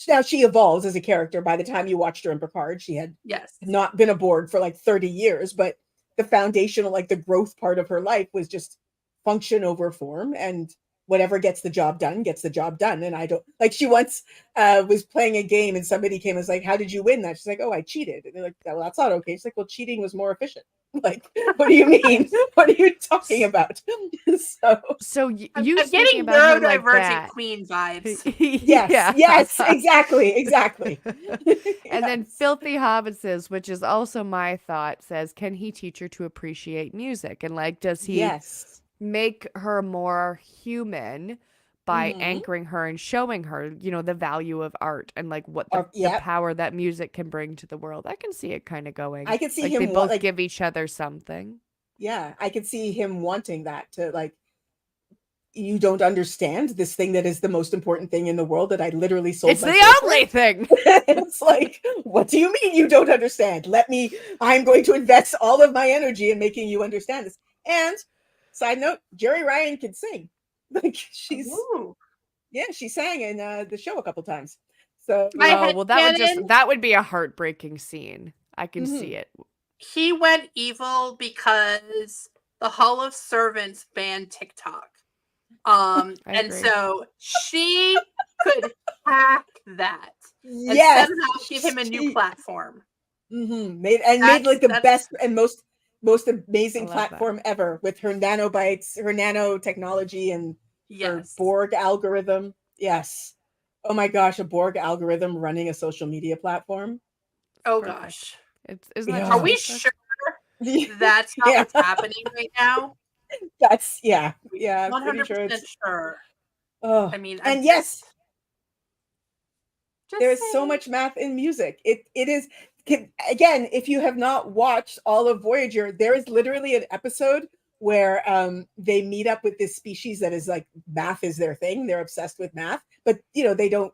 now she evolves as a character. By the time you watched her in Picard, she had Yes. not been a Borg for like 30 years, but the foundational, like the growth part of her life was just function over form, and whatever gets the job done gets the job done. And I don't like she once was playing a game and somebody came and was like, "How did you win that?" She's like, "Oh, I cheated." And they're like, "Well, that's not okay." She's like, "Well, cheating was more efficient." Like, what do you mean? What are you talking about? So I'm you getting speaking about her like neurodivergent that. queen vibes. Yes, exactly. And then Yes. Filthy Hobbitses, which is also my thought, says, can he teach her to appreciate music? And like, does he Yes. make her more human by Mhm. anchoring her and showing her, the value of art and like what the Yep. power that music can bring to the world? I can see it kind of going. I can see like him they both like give each other something. yeah, I could see him wanting that to like, you don't understand this thing that is the most important thing in the world that I literally sold. It's my the soul for. only thing. It's like, what do you mean you don't understand? I'm going to invest all of my energy in making you understand this. And side note, Jerry Ryan can sing. Like she sang in the show a couple times. So that would be a heartbreaking scene. I can see it. He went evil because the Hall of Servants banned TikTok. And agree. so she could hack that and Yes. somehow give him a new platform. Made That's- like the that's- best and most amazing I love that. platform ever with her nanobites, her nanotechnology, and her Yes. Borg algorithm. Yes. Oh my gosh, a Borg algorithm running a social media platform. Oh Perfect. gosh. Isn't that Yeah. just Are we Facebook? sure that's not Yeah. what's happening right now? That's yeah, I'm pretty 100% sure it's. sure. Oh, I mean, and yes, just there is so saying. much math in music. It is again, if you have not watched all of Voyager, there is literally an episode where they meet up with this species that is like math is their thing. They're obsessed with math, but they don't.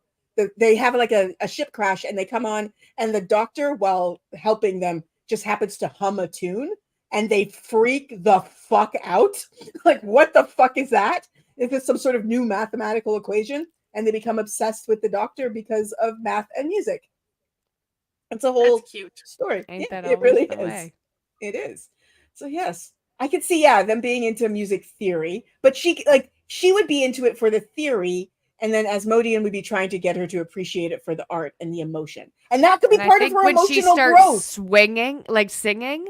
They have like a ship crash, and they come on, and the doctor, while helping them, just happens to hum a tune, and they freak the fuck out. Like, what the fuck is that? Is this some sort of new mathematical equation? And they become obsessed with the doctor because of math and music. It's a whole That's cute. story. Ain't that it always really the is. way? It is. So yes, I could see them being into music theory, but she would be into it for the theory, and then Asmodean would be trying to get her to appreciate it for the art and the emotion, and that could be And I part of think her when she emotional starts growth. swinging, like singing,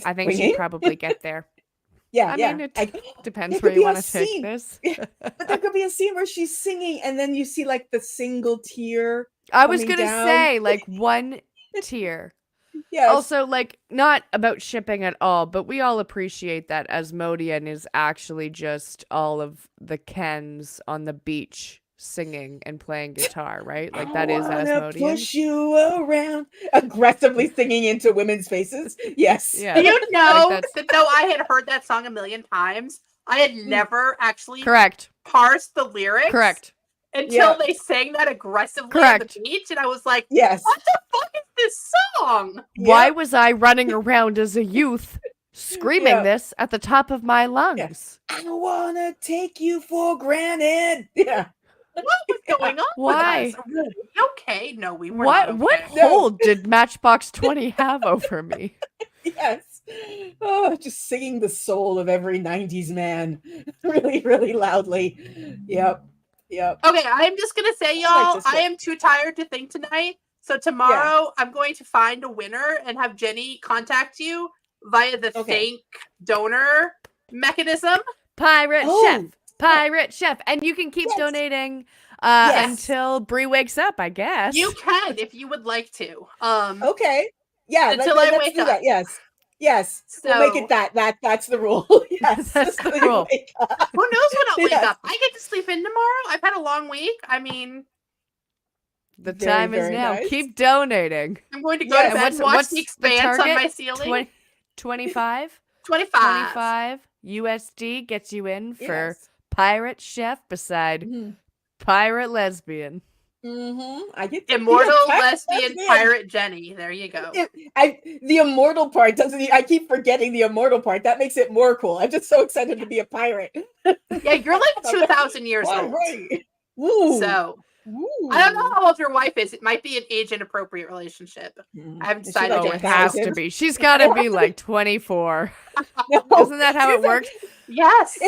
I think she'd Swinging? probably get there. Yeah, I yeah. mean, it depends there where could you be a want to take scene. this. But there could be a scene where she's singing, and then you see like the single tear. I was coming gonna down. say, like, one tear. Yes. Also, like, not about shipping at all, but we all appreciate that Asmodean is actually just all of the Kens on the beach singing and playing guitar, right? Like, that is I wanna Asmodean. push you around, aggressively singing into women's faces. Yes. Yeah. Do you know that's- that though I had heard that song a million times, I had never actually Correct. parsed the lyrics Correct. until Yeah. they sang that aggressively Correct. on the beach, and I was like, Yes. what the fuck is this song? Why Yep. was I running around as a youth screaming Yeah. this at the top of my lungs? I wanna take you for granted. Yeah. What was going on Why? with us? Were we okay? No, we were What not okay. what No. hold did Matchbox 20 have over me? Yes. Oh, just singing the soul of every 90s man really, really loudly. Yep. Yep. Okay, I'm just gonna say, I like y'all, this I one. am too tired to think tonight. So tomorrow I'm going to find a winner and have Jenny contact you via the Okay. thank donor mechanism. Pirate Oh, Chef. Pirate Chef. And you can keep Yes. donating Yes. until Bree wakes up, I guess. You can if you would like to. Okay. Yeah, Until let's I wake do up. that. Yes. Yes. We'll make it that's the rule. Yes. That's the Until you rule. wake up. Who knows when I'll wake Yes. up? I get to sleep in tomorrow. I've had a long week. I mean, The Very, time is very now. nice. Keep donating. I'm going to go Yes. to And bed and watch The Expanse on my target? ceiling. 25? 25. 25 USD gets you in for Yes. Pirate Chef beside Mhm. Pirate Lesbian. I get Immortal that's lesbian good. pirate Jenny. There you go. The immortal part doesn't. I keep forgetting the immortal part. That makes it more cool. I'm just so excited to be a pirate. Yeah, you're like 2,000 years old. Right. Ooh. So Ooh. I don't know how old your wife is. It might be an age inappropriate relationship. I haven't Is she decided like Oh, a it yet. has to thousand? be. She's got to be like 24. No, Isn't that how it she's like- works? Yes.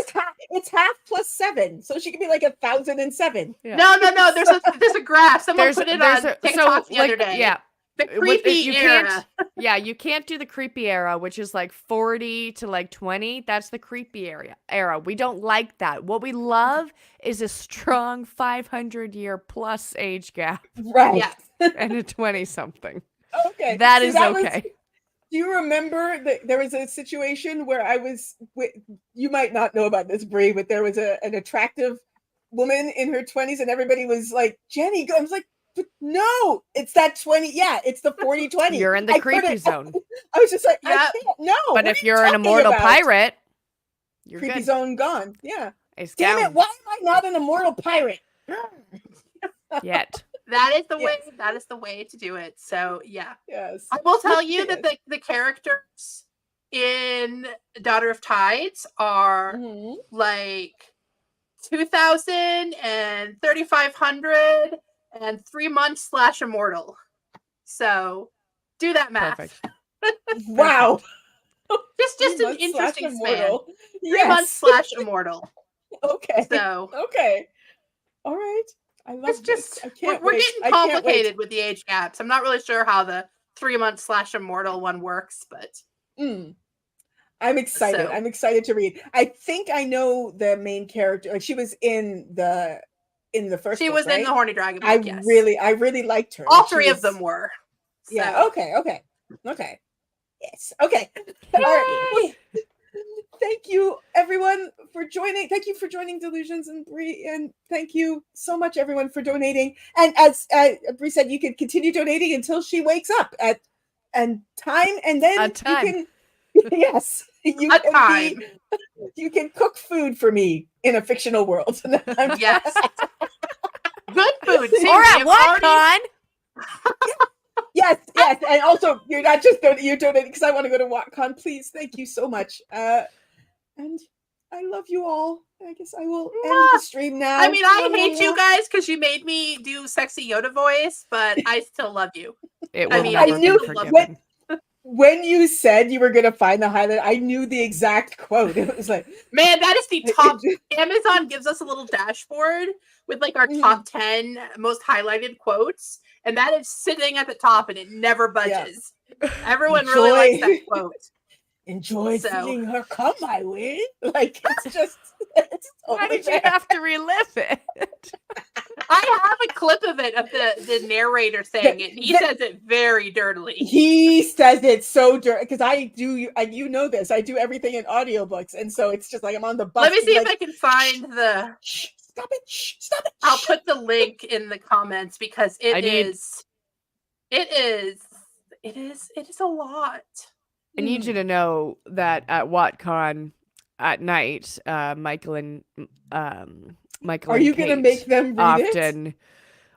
It's half plus 7, so she could be like 1,007. Yeah. No. There's a graph. Someone There's put it there's on a- TikTok the other like, day. Yeah. The What- creepy you era. can't yeah, you can't do the creepy era, which is like 40 to like 20. That's the creepy era. We don't like that. What we love is a strong 500-year plus age gap Right. Yeah. and a 20 something. Okay. That See, is was- okay. Do you remember that there was a situation where I was you might not know about this, Brie, but there was an attractive woman in her 20s, and everybody was like, Jenny, I was like, but no, it's that 20. Yeah, it's the 40-20. You're in the I creepy couldn't- zone. I was just like, Yeah. I can't. No. But what if are you you're an talking immortal about? pirate, you're Creepy good. zone gone. Yeah. It's Damn down it, why am I not an immortal pirate? yet. That is the way. Yes. That is the way to do it. So yeah. Yes. I will tell you that Yes. the characters in Daughter of Tides are Mhm. like 2,000 and 3,500 and 3 months / immortal. So do that math. Perfect. Wow. Just 3 an months / interesting span. immortal. 3 months / immortal. Okay. So Okay. All right. I love it's just this. I can't we're wait. getting I can't wait. complicated with the age gaps. I'm not really sure how the 3-month / immortal one works, but I'm excited. So- I'm excited to read. I think I know the main character. Like she was in the first she book, was in right? the Horny Dragon book. I Yes, really liked her. all Like, she 3 of was- them were. Yeah. So- Okay. Yes. Okay. All right. Well, thank you, everyone, for joining. Thank you for joining Delusions and Bree, and thank you so much, everyone, for donating. And as Bree said, you can continue donating until she wakes up at time, and then A time. you can. Yes, you A can time. you can cook food for me in a fictional world. Yes. Good food too. Or We at have already- WoTCon. Yes, and also you're not just you're donating because I want to go to WoTCon. Please, thank you so much. And I love you all. I guess I will end the stream now. I mean, I hate you guys because you made me do sexy Yoda voice, but I still love you. It I will mean, never I be knew forgiven. when you said you were going to find the highlight, I knew the exact quote. It was like, Man, that is the top. Amazon gives us a little dashboard with like our top 10 most highlighted quotes, and that is sitting at the top, and it never budges. Everyone really likes that quote. Enjoy seeing her come my way. Like it's just. Why did you have to relive it? I have a clip of it of the narrator saying it. He says it very dirtily. He says it so dirty because you know this. I do everything in audiobooks, and so it's just like I'm on the bus. Let me see if I can find the. Stop it! I'll put the link in the comments because it is a lot. I need you to know that at WoTCon at night, Michael and Are you going to make them read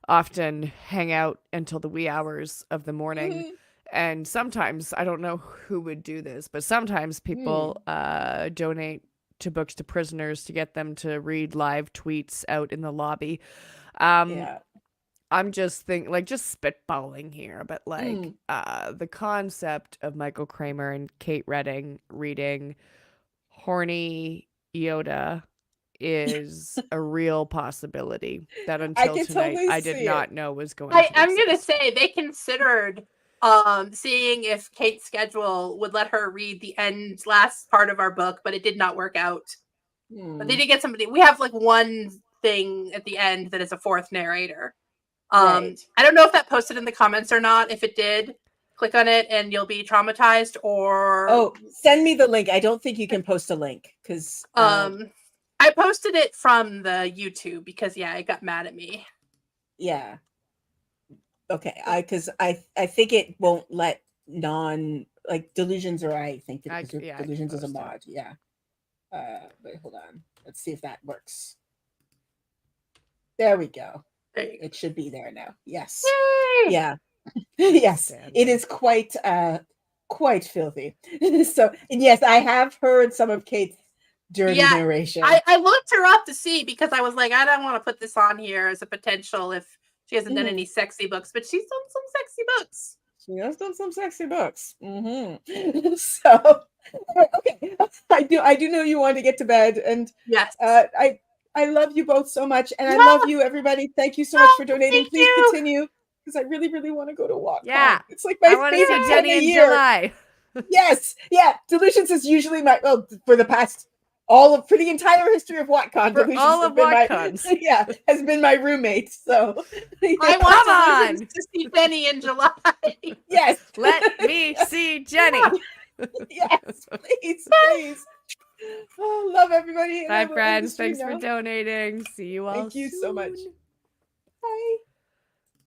often hang out until the wee hours of the morning. And sometimes, I don't know who would do this, but sometimes people donate to Books to Prisoners to get them to read live tweets out in the lobby. I'm just just spitballing here, but the concept of Michael Kramer and Kate Redding reading horny Yoda is a real possibility that until tonight I did not know was going to exist. I'm going to say they considered seeing if Kate's schedule would let her read the last part of our book, but it did not work out. But they did get somebody. We have like one thing at the end that is a 4th narrator. I don't know if that posted in the comments or not. If it did, click on it and you'll be traumatized. Or send me the link. I don't think you can post a link because I posted it from the YouTube because it got mad at me. Yeah. Okay. Because I think it won't let Delusions, or I think that Delusions is a mod. Yeah. Wait, hold on. Let's see if that works. There we go. It should be there now. Yes. Yay! Yeah. Yes. It is quite filthy. So, and yes, I have heard some of Kate's dirty narration. I looked her up to see because I was like, I don't want to put this on here as a potential if she hasn't done any sexy books, but she's done some sexy books. She has done some sexy books. So, okay, I do know you want to get to bed, and yes, I love you both so much, and I love you, everybody. Thank you so much for donating. Please continue because I really, really want to go to WoTCon. Yeah, it's like my favorite time Jenny of in year. July. Yes, Delusions is usually for the past for the entire history of WoTCon. For all of WoTCons, has been my roommate. So I want Delusions to see Jenny in July. Yes, let me see Jenny. Yes, please. Oh, love everybody. Bye, friends. Thanks for donating. See you all. Thank you so much. Bye.